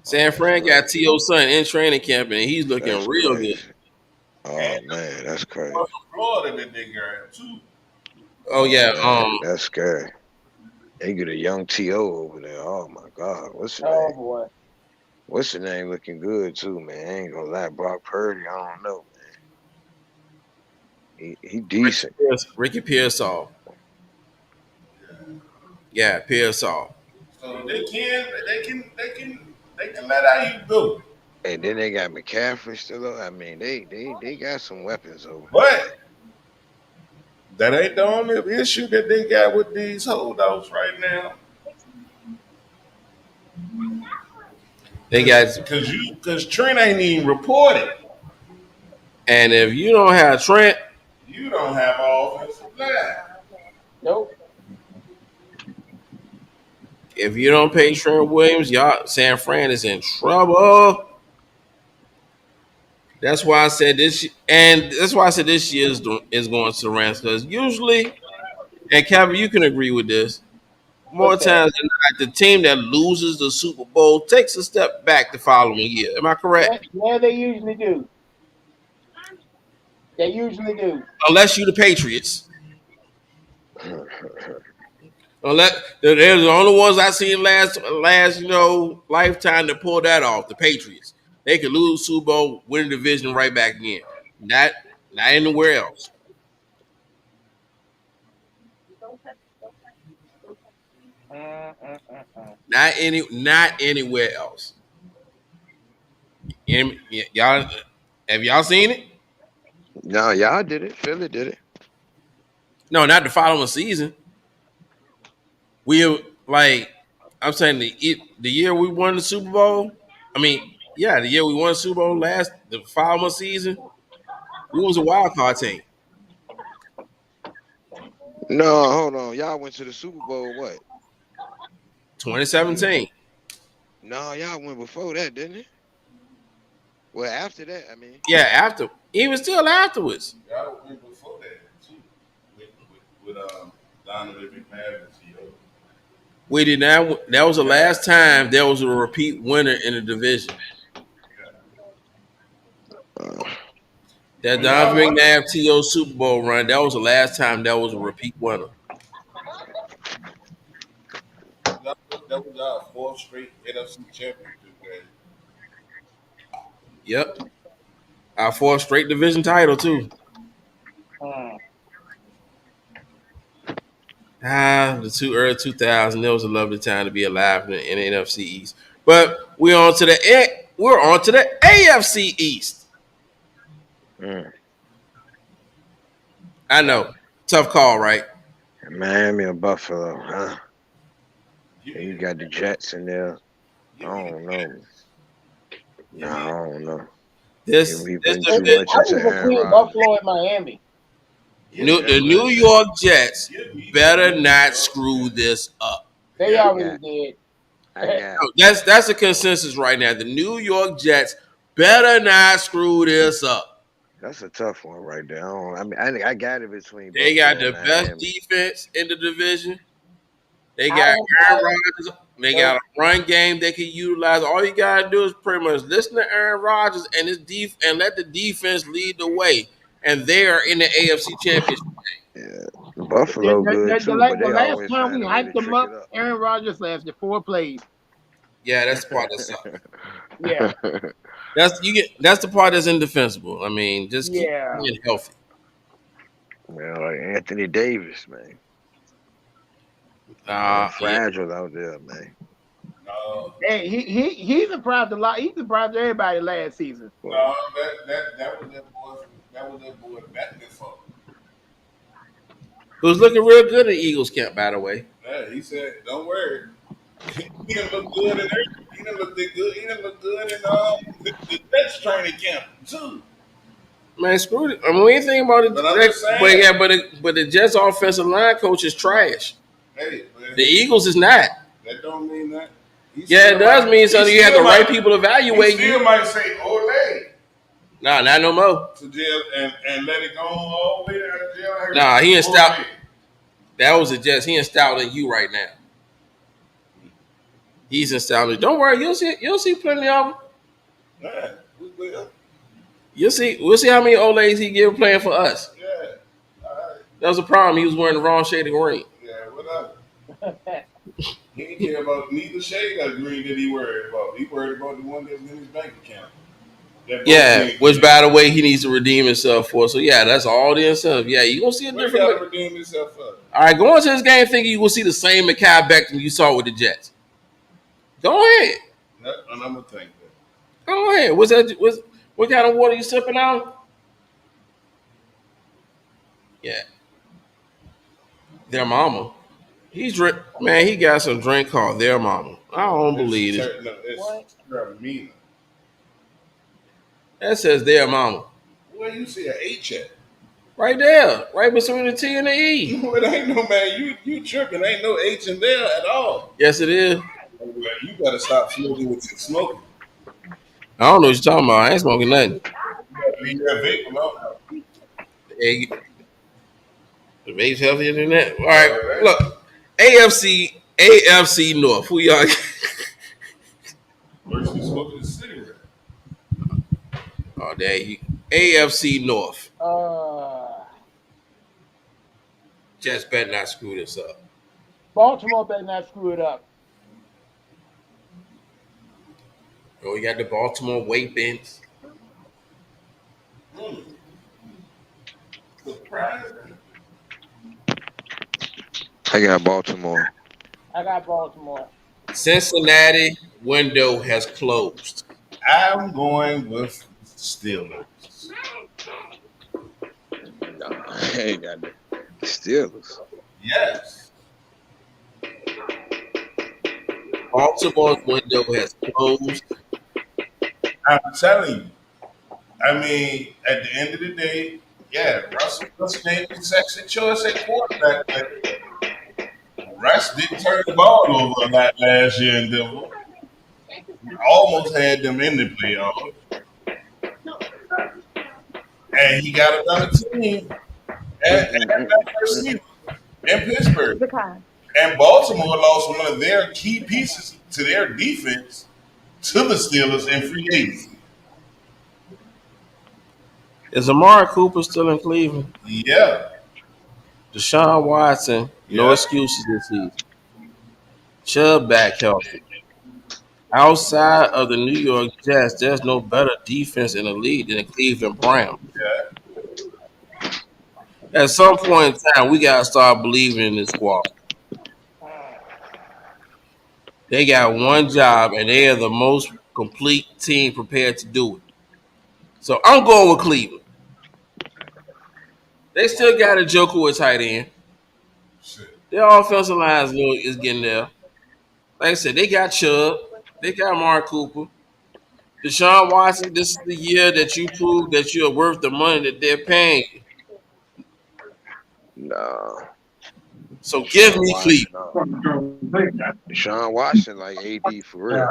[SPEAKER 3] San Fran got T.O.'s son in training camp, and he's looking
[SPEAKER 8] That's
[SPEAKER 3] real
[SPEAKER 8] crazy.
[SPEAKER 3] good.
[SPEAKER 8] Oh man, that's crazy.
[SPEAKER 4] From Florida that they got too.
[SPEAKER 3] Oh yeah,
[SPEAKER 8] Man, that's scary. They get a young T.O. over there. Oh my God, what's his
[SPEAKER 6] Oh
[SPEAKER 8] name?
[SPEAKER 6] boy.
[SPEAKER 8] What's the name looking good too, man? I ain't gonna lie, Brock Purdy. I don't know, man. He decent.
[SPEAKER 3] Ricky Pearsall. Yeah, Pearsall.
[SPEAKER 4] So they can let out you go.
[SPEAKER 8] And then they got McCaffrey still. I mean, they got some weapons over there.
[SPEAKER 4] But that ain't the only issue that they got with these holdouts right now.
[SPEAKER 3] They got,
[SPEAKER 4] because Trent ain't even reported.
[SPEAKER 3] and if you don't have Trent,
[SPEAKER 4] You don't have offensive line.
[SPEAKER 6] Nope.
[SPEAKER 3] if you don't pay Trent Williams, y'all San Fran is in trouble. That's why I said this, and that's why I said this year is going to the Rams, because usually, and Kevin, you can agree with this. More
[SPEAKER 6] What's that?
[SPEAKER 3] times than not, the team that loses the Super Bowl takes a step back the following year. Am I correct?
[SPEAKER 6] Yeah, they usually do. They usually do.
[SPEAKER 3] Unless you the Patriots. Unless they're the only ones I seen last lifetime to pull that off. The Patriots. They could lose Super Bowl, win the division right back again. Not anywhere else. Not anywhere else. Y'all have y'all seen it?
[SPEAKER 8] No, y'all did it. Philly did it.
[SPEAKER 3] No, not the following season. I'm saying the year we won the Super Bowl. I mean, yeah, the year we won the Super Bowl the following season, we was a wild card team.
[SPEAKER 8] No, hold on. Y'all went to the Super Bowl. What?
[SPEAKER 3] 2017.
[SPEAKER 8] No, y'all went before that, didn't it? Well, after that, I mean.
[SPEAKER 3] Yeah, even still afterwards.
[SPEAKER 4] Y'all went before that too. With Donovan McNabb.
[SPEAKER 3] We did not. That was the last time there was a repeat winner in the division. That Donovan McNabb TO Super Bowl run, that was the last time that was a repeat winner.
[SPEAKER 4] That was our fourth straight NFC championship game.
[SPEAKER 3] Yep. Our fourth straight division title, too. The early 2000s, there was a lovely time to be alive in the NFC East. But we're on to the AFC East. I know. Tough call, right?
[SPEAKER 8] Miami or Buffalo, huh? And you got the Jets in there. I don't know. No, I don't know. We bring too much into Aaron Rodgers.
[SPEAKER 6] Buffalo and Miami.
[SPEAKER 3] The New York Jets better not screw this up.
[SPEAKER 6] They already did.
[SPEAKER 3] That's a consensus right now. The New York Jets better not screw this up.
[SPEAKER 8] That's a tough one right there. I got it between.
[SPEAKER 3] They got the best defense in the division. They got Aaron Rodgers. They got a run game they can utilize. All you gotta do is pretty much listen to Aaron Rodgers and and let the defense lead the way. And they are in the AFC Championship game.
[SPEAKER 8] Yeah, Buffalo good too. But
[SPEAKER 1] the last time we hyped them up, Aaron Rodgers lasted 4 plays.
[SPEAKER 3] Yeah, that's the part that sucks.
[SPEAKER 6] Yeah.
[SPEAKER 3] That's the part that's indefensible. I mean, just keep being healthy.
[SPEAKER 8] Well, like Anthony Davis, man. Fragile out there, man.
[SPEAKER 1] Hey, he surprised a lot. He surprised everybody last season.
[SPEAKER 4] No, that was that boy Batman.
[SPEAKER 3] Who's looking real good in Eagles camp, by the way.
[SPEAKER 4] Yeah, he said, "Don't worry." He didn't look good in there. He didn't look good. He didn't look good in the Jets training camp too.
[SPEAKER 3] Man, screw it. I mean, we think about it. But the Jets offensive line coach is trash.
[SPEAKER 4] Hey,
[SPEAKER 3] the Eagles is not.
[SPEAKER 4] That don't mean that.
[SPEAKER 3] Yeah, it does mean something. You have the right people evaluate
[SPEAKER 4] you. Still might say Ole.
[SPEAKER 3] Nah, not no more.
[SPEAKER 4] To jail and let it go all the way to jail.
[SPEAKER 3] Nah, he ain't stout. That was a Jets. He ain't stout at you right now. He's in stout. Don't worry, you'll see plenty of them.
[SPEAKER 4] Yeah, we will.
[SPEAKER 3] You'll see. We'll see how many Olays he give playing for us.
[SPEAKER 4] Yeah. All right.
[SPEAKER 3] That was a problem. He was wearing the wrong shade of green.
[SPEAKER 4] Yeah, whatever. He didn't care about neither shade of green that he worried about. He worried about the one that's in his bank account.
[SPEAKER 3] Yeah, which by the way he needs to redeem himself for. So yeah, that's all the incentive. Yeah, you gonna see a different.
[SPEAKER 4] He gotta redeem himself up.
[SPEAKER 3] All right, go into this game thinking you will see the same Mekhi Becton you saw with the Jets. Go ahead.
[SPEAKER 4] And I'm gonna think that.
[SPEAKER 3] Go ahead. What's that? What kind of water you sipping on? Yeah. Their mama. He got some drink called Their Mama. I don't believe it.
[SPEAKER 4] No, it's Terramina.
[SPEAKER 3] That says Their Mama.
[SPEAKER 4] Where you see an H at?
[SPEAKER 3] Right there. Right between the T and the E.
[SPEAKER 4] No, it ain't no, man. You tripping. Ain't no H in there at all.
[SPEAKER 3] Yes, it is.
[SPEAKER 4] You gotta stop smoking with your smoking.
[SPEAKER 3] I don't know what you're talking about. I ain't smoking nothing.
[SPEAKER 4] Leave that vape alone.
[SPEAKER 3] Hey, the vape's healthier than that. All right, look. AFC North. Who y'all?
[SPEAKER 4] First we smoking the city rep.
[SPEAKER 3] Oh, there you. AFC North. Jets better not screw this up.
[SPEAKER 6] Baltimore better not screw it up.
[SPEAKER 3] Oh, you got the Baltimore weight bench.
[SPEAKER 8] I got Baltimore.
[SPEAKER 6] I got Baltimore.
[SPEAKER 3] Cincinnati window has closed.
[SPEAKER 4] I'm going with Steelers.
[SPEAKER 8] No, I ain't got the Steelers.
[SPEAKER 4] Yes.
[SPEAKER 3] Baltimore's window has closed.
[SPEAKER 4] I'm telling you. I mean, at the end of the day, yeah, Russell made the second choice at quarterback. But Russ didn't turn the ball over a lot last year in Denver. Almost had them in the playoffs. And he got another team at that first season in Pittsburgh. And Baltimore lost one of their key pieces to their defense to the Steelers in free agency.
[SPEAKER 3] Is Amari Cooper still in Cleveland?
[SPEAKER 4] Yeah.
[SPEAKER 3] Deshaun Watson, no excuses this season. Chubb back healthy. Outside of the New York Jets, there's no better defense in the league than the Cleveland Browns.
[SPEAKER 4] Yeah.
[SPEAKER 3] At some point in time, we gotta start believing in this squad. They got one job, and they are the most complete team prepared to do it. So I'm going with Cleveland. They still got a Joker with tight end. Their offensive line is getting there. Like I said, they got Chubb. They got Amari Cooper. Deshaun Watson, this is the year that you prove that you're worth the money that they're paying you.
[SPEAKER 8] No.
[SPEAKER 3] So give me Cleveland.
[SPEAKER 8] Deshaun Watson like AD for real.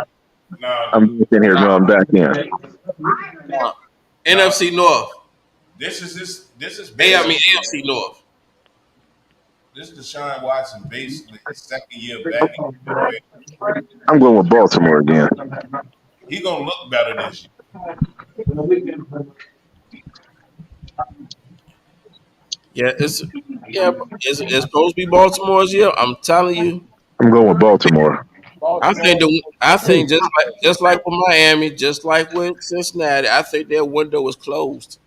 [SPEAKER 2] I'm in here going back in.
[SPEAKER 3] NFC North.
[SPEAKER 4] This is
[SPEAKER 3] AFC North.
[SPEAKER 4] This is Deshaun Watson basically his second year back.
[SPEAKER 2] I'm going with Baltimore again.
[SPEAKER 4] He's gonna look better this
[SPEAKER 3] year. It's supposed to be Baltimore's year. I'm telling you.
[SPEAKER 2] I'm going with Baltimore.
[SPEAKER 3] I think just like with Miami, just like with Cincinnati, I think their window is closed.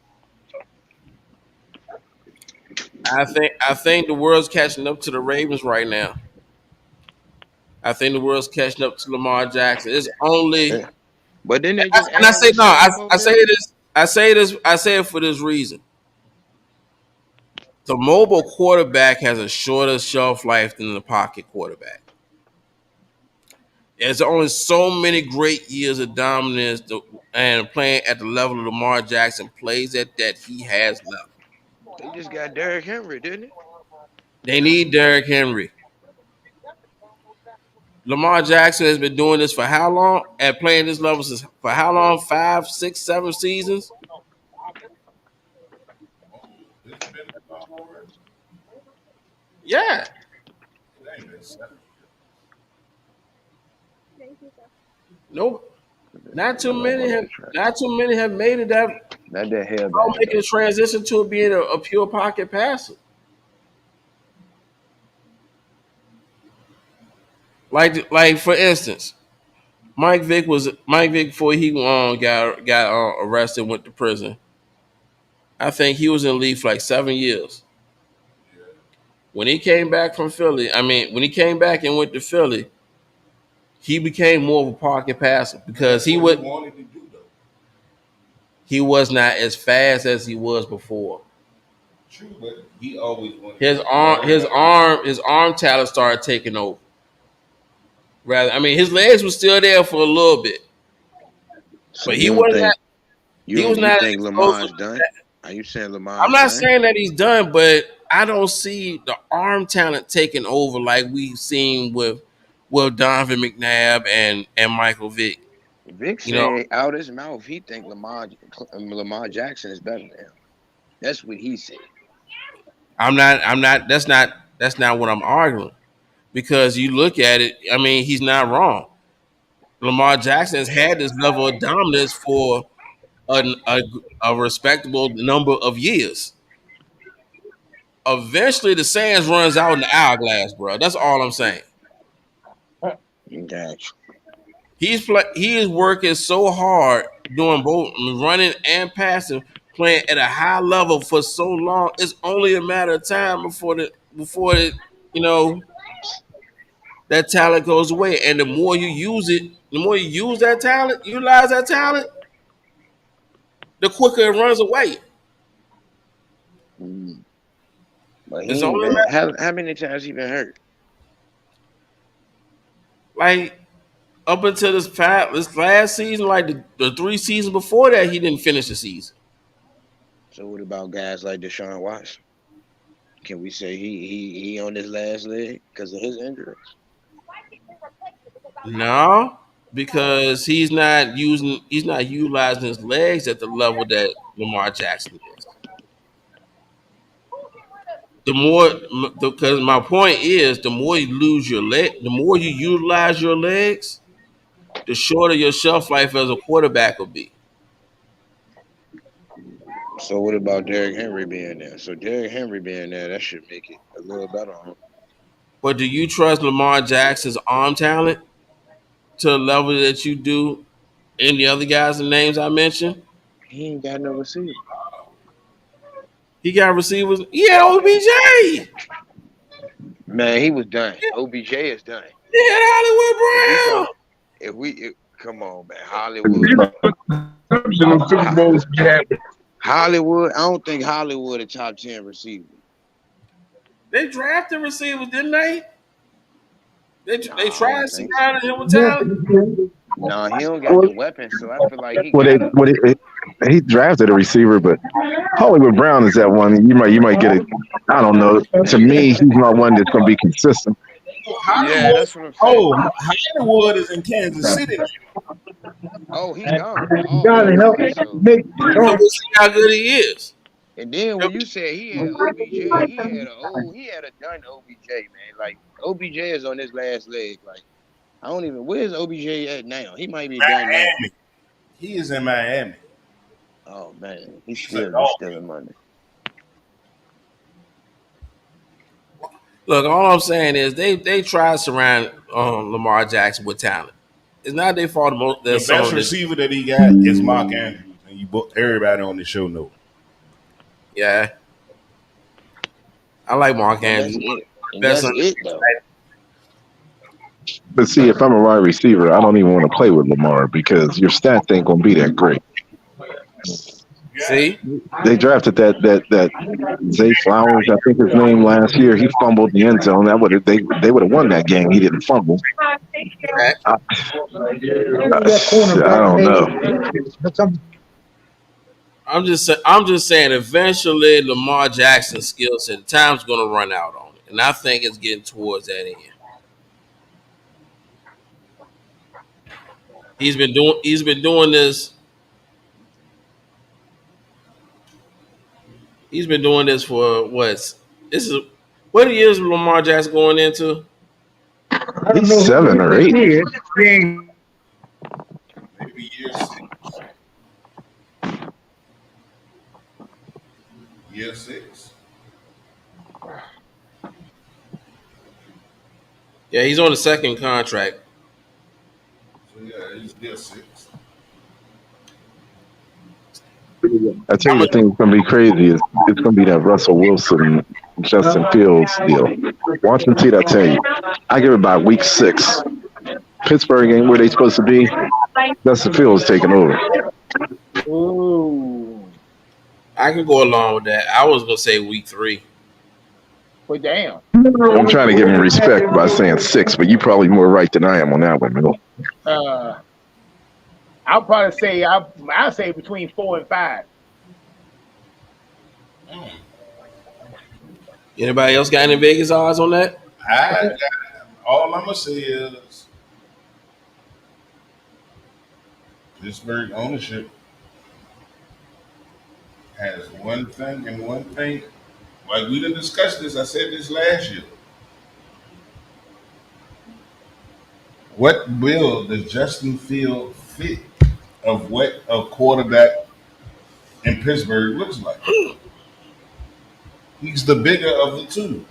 [SPEAKER 3] I think the world's catching up to the Ravens right now. I think the world's catching up to Lamar Jackson. It's only,
[SPEAKER 8] but then they just
[SPEAKER 3] I say no. I say it for this reason. The mobile quarterback has a shorter shelf life than the pocket quarterback. There's only so many great years of dominance and playing at the level of Lamar Jackson plays that he has left.
[SPEAKER 8] They just got Derrick Henry, didn't it?
[SPEAKER 3] They need Derrick Henry. Lamar Jackson has been doing this for how long? At playing this level for how long? 5, 6, 7 seasons? Yeah. Nope. Not too many have made it that.
[SPEAKER 8] Not that hell.
[SPEAKER 3] Making a transition to being a pure pocket passer. Like for instance, Mike Vick before he got arrested, went to prison. I think he was in the league for like 7 years. When he came back from Philly, when he came back and went to Philly, he became more of a pocket passer because he was not as fast as he was before.
[SPEAKER 4] True, but he always wanted
[SPEAKER 3] his arm talent started taking over. His legs were still there for a little bit,
[SPEAKER 8] So
[SPEAKER 3] but
[SPEAKER 8] you
[SPEAKER 3] was not.
[SPEAKER 8] think Lamar's done? Are you saying Lamar's
[SPEAKER 3] I'm not
[SPEAKER 8] done?
[SPEAKER 3] saying that he's done, but I don't see the arm talent taking over like we've seen with Donovan McNabb and Michael Vick.
[SPEAKER 8] Vic said out his mouth he think Lamar Jackson is better than him. That's what he said.
[SPEAKER 3] I'm not. That's not what I'm arguing, because you look at it. He's not wrong. Lamar Jackson has had this level of dominance for a respectable number of years. Eventually, the sands runs out in the hourglass, bro. That's all I'm saying.
[SPEAKER 8] Gotcha.
[SPEAKER 3] He is working so hard doing both running and passing, playing at a high level for so long. It's only a matter of time before that talent goes away. And the more you use it, the more you utilize that talent, the quicker it runs away.
[SPEAKER 8] But how many times he been hurt?
[SPEAKER 3] Like up until this last season, like the 3 seasons before that, he didn't finish the season.
[SPEAKER 8] So what about guys like Deshaun Watson? Can we say he on his last leg because of his injury?
[SPEAKER 3] No, because he's not utilizing his legs at the level that Lamar Jackson is. Because my point is, the more you lose your leg, the more you utilize your legs, the shorter your shelf life as a quarterback will be.
[SPEAKER 8] So what about Derrick Henry being there? So Derrick Henry being there, that should make it a little better on him.
[SPEAKER 3] But do you trust Lamar Jackson's arm talent to the level that you do any other guys and names I mentioned?
[SPEAKER 8] He ain't got no receiver.
[SPEAKER 3] He got receivers. Yeah, OBJ.
[SPEAKER 8] Man, he was done. OBJ is done.
[SPEAKER 3] Yeah, Hollywood
[SPEAKER 8] Brown. Come on, man, Hollywood. Hollywood. I don't think Hollywood a top 10 receiver.
[SPEAKER 3] They drafted receivers, didn't they? They tried surrounding him with talent.
[SPEAKER 8] No, he don't got the weapons, so I feel like
[SPEAKER 2] he drafted a receiver, but Hollywood Brown is that one. You might get it. I don't know. To me, he's not one that's going to be consistent.
[SPEAKER 8] Yeah, that's what I'm saying.
[SPEAKER 4] Hollywood is in Kansas City.
[SPEAKER 8] Oh, he's gone.
[SPEAKER 1] Gotta help Nick.
[SPEAKER 3] We'll see how good he is.
[SPEAKER 8] And then when you said he had OBJ, he had a done OBJ, man. Like OBJ is on his last leg. Like where's OBJ at now? He might be done now.
[SPEAKER 4] He is in Miami.
[SPEAKER 8] Oh man, he's still in money.
[SPEAKER 3] Look, all I'm saying is they try to surround Lamar Jackson with talent. It's not their fault.
[SPEAKER 4] The best receiver that he got is Mark Andrews, and you book everybody on the show know.
[SPEAKER 3] Yeah, I like Mark Andrews.
[SPEAKER 8] That's it though.
[SPEAKER 2] But see, if I'm a wide receiver, I don't even want to play with Lamar because your stats ain't gonna be that great.
[SPEAKER 3] See,
[SPEAKER 2] they drafted that Zay Flowers, I think his name, last year. He fumbled the end zone. They would have won that game. He didn't fumble. I don't know.
[SPEAKER 3] I'm just saying. Eventually, Lamar Jackson's skill set, time's going to run out on it, and I think it's getting towards that end. He's been doing this. He's been doing this for what years is Lamar Jackson going into?
[SPEAKER 2] He's 7 or 8.
[SPEAKER 4] Maybe year 6. Year 6.
[SPEAKER 3] Yeah, he's on the second contract.
[SPEAKER 4] So Yeah, he's still 6.
[SPEAKER 2] I tell you, the thing that's gonna be crazy is it's gonna be that Russell Wilson, Justin Fields deal. Watch and see. I tell you, I give it by week 6. Pittsburgh ain't where they supposed to be. Justin Fields taking over.
[SPEAKER 6] Ooh.
[SPEAKER 3] I can go along with that. I was gonna say week 3.
[SPEAKER 6] But damn.
[SPEAKER 2] I'm trying to give him respect by saying 6, but you probably more right than I am on that one, Mill.
[SPEAKER 6] I'll probably say I'll say between 4 and 5.
[SPEAKER 3] Anybody else got any Vegas odds on that?
[SPEAKER 4] All I'm gonna say is Pittsburgh ownership has one thing and one thing. Like we didn't discuss this. I said this last year. What bill does Justin Field fit of what a quarterback in Pittsburgh looks like? He's the bigger of the two.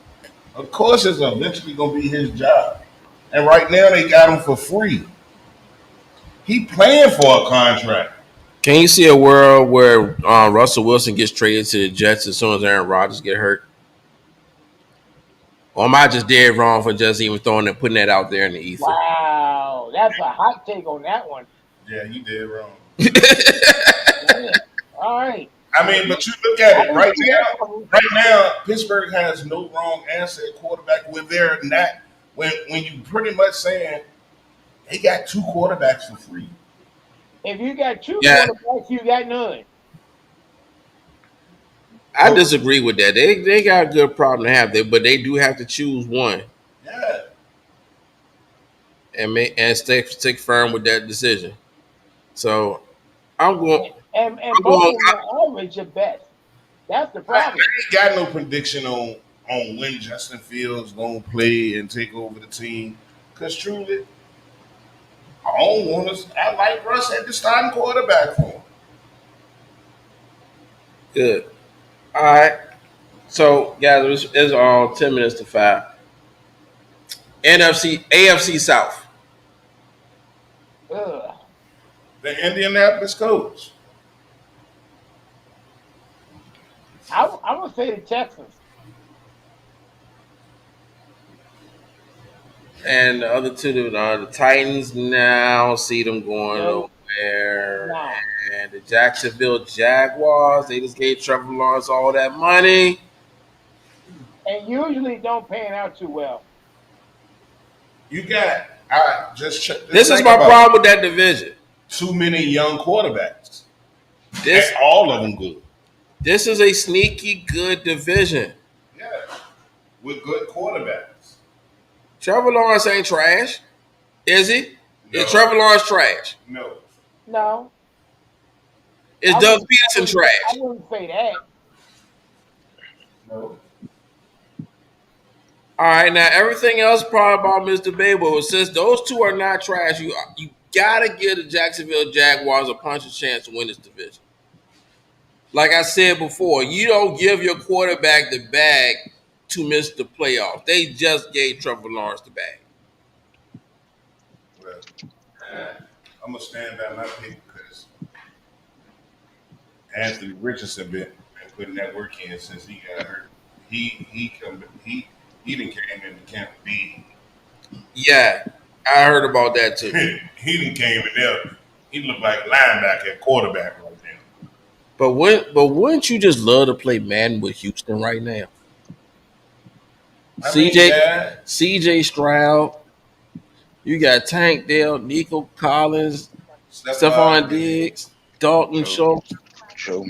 [SPEAKER 4] Of course, it's eventually going to be his job. And right now, they got him for free. He playing for a contract.
[SPEAKER 3] Can you see a world where Russell Wilson gets traded to the Jets as soon as Aaron Rodgers get hurt? Or am I just dead wrong for just even putting that out there in the ether?
[SPEAKER 6] Wow, that's a hot take on that one.
[SPEAKER 4] Yeah, you did wrong.
[SPEAKER 6] All right.
[SPEAKER 4] I mean, but you look at it right now. Right now, Pittsburgh has no wrong answer at quarterback. When they're not, when you pretty much saying they got 2 quarterbacks for free.
[SPEAKER 6] If you got 2 quarterbacks, you got none.
[SPEAKER 3] I disagree with that. They got a good problem to have there, but they do have to choose one.
[SPEAKER 4] Yeah.
[SPEAKER 3] And stick firm with that decision. So I'm going.
[SPEAKER 6] And both of them are average at best. That's the problem.
[SPEAKER 4] I ain't got no prediction on when Justin Fields gonna play and take over the team. Because truly, I like Russ at the starting quarterback for him.
[SPEAKER 3] Good. All right. So, guys, it's all 10 minutes to 5. AFC South.
[SPEAKER 4] The Indianapolis Colts.
[SPEAKER 6] I'm gonna say the Texans.
[SPEAKER 3] And the other two, the Titans. Now see them going nowhere. No. And the Jacksonville Jaguars. They just gave Trevor Lawrence all that money.
[SPEAKER 6] And usually don't pan out too well.
[SPEAKER 4] You got just
[SPEAKER 3] this is my problem with that division.
[SPEAKER 4] Too many young quarterbacks. And all of them good.
[SPEAKER 3] This is a sneaky good division.
[SPEAKER 4] Yeah, with good quarterbacks.
[SPEAKER 3] Trevor Lawrence ain't trash, is he?
[SPEAKER 4] No.
[SPEAKER 3] Is Trevor Lawrence trash?
[SPEAKER 6] No.
[SPEAKER 3] Is Doug Peterson trash?
[SPEAKER 6] I wouldn't say that.
[SPEAKER 4] No.
[SPEAKER 3] All right, now everything else probably about Mr. Babel. Since those two are not trash, you gotta give the Jacksonville Jaguars a puncher's chance to win this division. Like I said before, you don't give your quarterback the bag to miss the playoffs. They just gave Trevor Lawrence the bag.
[SPEAKER 4] Well, I'm gonna stand by my pick because Anthony Richardson been putting that work in since he got hurt. He didn't came in the camp B.
[SPEAKER 3] Yeah, I heard about that too.
[SPEAKER 4] He didn't came in there. He looked like linebacker at quarterback right now.
[SPEAKER 3] But wouldn't you just love to play Madden with Houston right now? CJ Stroud, you got Tank Dell, Nico Collins, Stephon Diggs, Dalton Schultz, Joe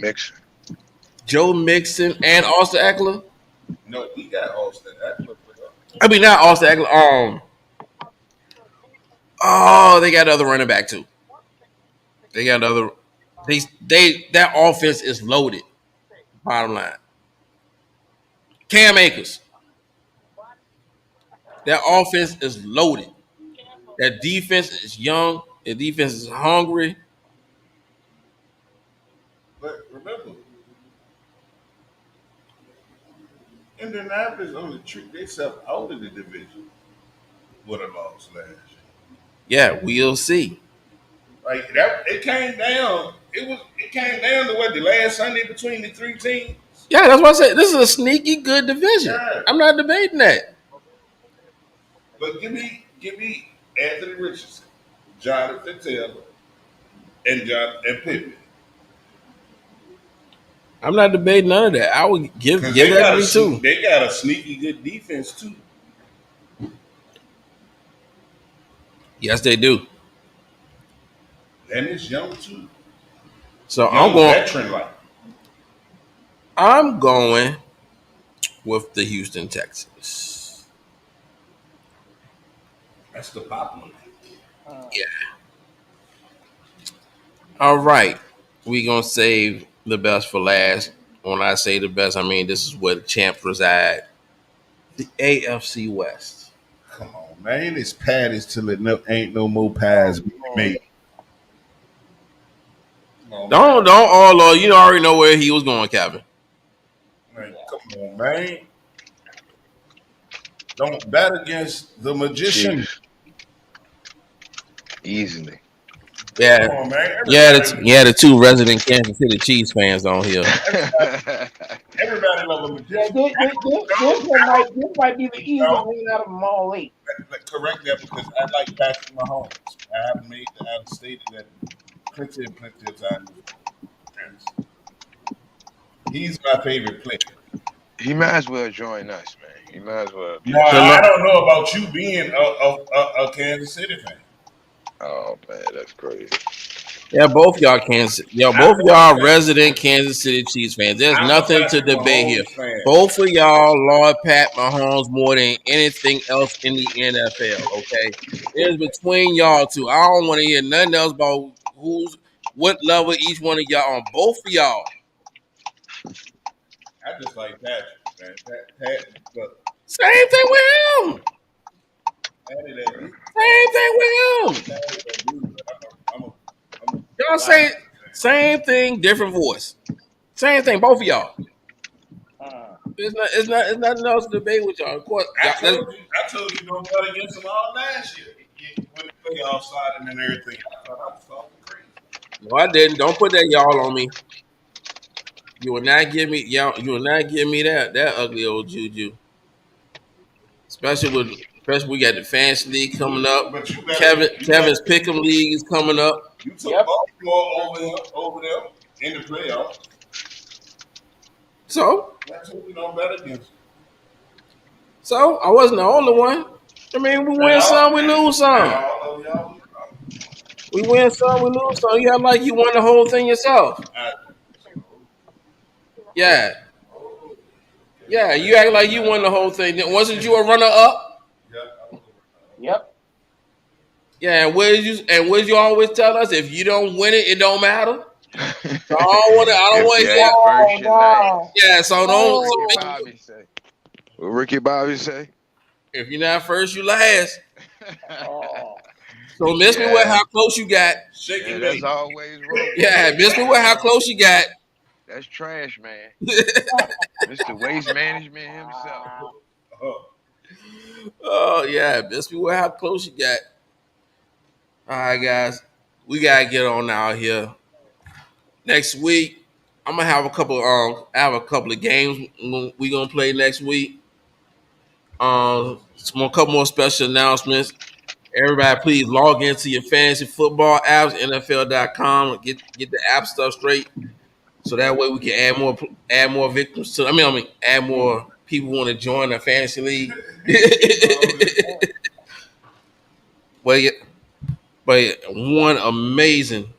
[SPEAKER 3] Mixon, and Austin Eckler.
[SPEAKER 4] No, we got Austin Eckler.
[SPEAKER 3] I mean, not Austin Eckler. They got another running back too. They got another. That offense is loaded. Bottom line, Cam Akers. That offense is loaded. That defense is young. The defense is hungry.
[SPEAKER 4] But remember, Indianapolis only tricked themselves out of the division with a loss last year.
[SPEAKER 3] Yeah, we'll see.
[SPEAKER 4] Like that, it came down. It came down to what the last Sunday between the three teams.
[SPEAKER 3] Yeah, that's what I said. This is a sneaky good division. Yeah. I'm not debating that.
[SPEAKER 4] But give me Anthony Richardson, Jonathan Taylor, and Pippen.
[SPEAKER 3] I'm not debating none of that. I would give that to me too.
[SPEAKER 4] They got a sneaky good defense too.
[SPEAKER 3] Yes, they do.
[SPEAKER 4] And it's young too.
[SPEAKER 3] So
[SPEAKER 4] young
[SPEAKER 3] I'm going with the Houston Texans.
[SPEAKER 4] That's the pop one.
[SPEAKER 3] Yeah. All right. We're going to save the best for last. When I say the best, I mean this is where the champs reside. The AFC West.
[SPEAKER 4] Come on, man. It's patties till it ain't no more pies made.
[SPEAKER 3] Don't all you already know where he was going, Kevin.
[SPEAKER 4] Man, come on, man. Don't bet against the magician.
[SPEAKER 8] Easily.
[SPEAKER 3] Yeah. Come on, man. The two resident Kansas City Chiefs fans on here.
[SPEAKER 4] Everybody love a magician.
[SPEAKER 6] This might be the easiest win out of them all 8.
[SPEAKER 4] Correct that because I like Patrick Mahomes. I've stated that plenty of times. He's my favorite player.
[SPEAKER 8] He might as well join us, man. He might as well.
[SPEAKER 4] No, I don't know about you being a Kansas City fan.
[SPEAKER 8] Oh man, that's crazy.
[SPEAKER 3] Yeah, both y'all resident Kansas City Chiefs fans. There's nothing to debate here. Fan. Both of y'all Lord Pat Mahomes more than anything else in the NFL. Okay, it's between y'all two. I don't want to hear nothing else about what level each one of y'all on. Both of y'all.
[SPEAKER 4] I just like Patrick, man. Pat,
[SPEAKER 3] same thing with him. Same thing with him. Y'all say same thing, different voice. Same thing, both of y'all. It's nothing else to debate with y'all. Of course,
[SPEAKER 4] I told you don't bet against them all last year. When the playoff sliding and everything, I thought I was talking crazy.
[SPEAKER 3] No, I didn't. Don't put that y'all on me. You will not give me that ugly old juju. Especially we got the Fantasy League coming up. Kevin's Pick'em League is coming up.
[SPEAKER 4] You took Baltimore over there in the playoffs.
[SPEAKER 3] So
[SPEAKER 4] that's what we don't bet against.
[SPEAKER 3] So I wasn't the only one. I mean, we win some, we lose some. We win some, we lose some. You act like you won the whole thing yourself. Yeah. Yeah, you act like you won the whole thing. Wasn't you a runner-up?
[SPEAKER 6] Yep.
[SPEAKER 3] Yeah, and what did you always tell us? If you don't win it, it don't matter. So I don't want to. Yeah, so don't.
[SPEAKER 8] What Ricky Bobby say?
[SPEAKER 3] If you're not first, you last. So miss me with how close you got.
[SPEAKER 8] That's always wrong.
[SPEAKER 3] Yeah, miss me with how close you got.
[SPEAKER 8] That's trash, man. Mr. Waste Management himself.
[SPEAKER 3] Oh yeah, miss me with how close you got. All right, guys, we gotta get on out here. Next week, I'm gonna have a couple of games we gonna play next week. A couple more special announcements. Everybody, please log into your fantasy football apps, NFL.com, get the app stuff straight, so that way we can add more victims to. Add more people want to join the fantasy league. But one amazing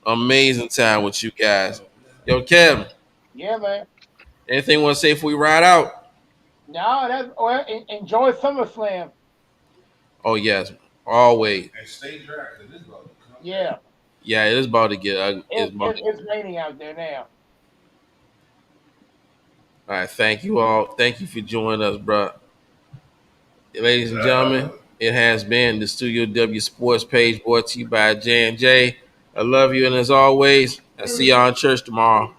[SPEAKER 3] time with you guys. Yo, Kevin.
[SPEAKER 6] Yeah, man.
[SPEAKER 3] Anything you want to say before we ride out?
[SPEAKER 6] No, enjoy SummerSlam.
[SPEAKER 3] Oh yes, always.
[SPEAKER 4] And stay dry.
[SPEAKER 6] Yeah.
[SPEAKER 3] Yeah, it is about to get ugly.
[SPEAKER 6] It's raining out there now.
[SPEAKER 3] All right, thank you all. Thank you for joining us, bro. Ladies and gentlemen, it has been the Studio W Sports page brought to you by J&J. I love you, and as always, I'll see y'all in church tomorrow.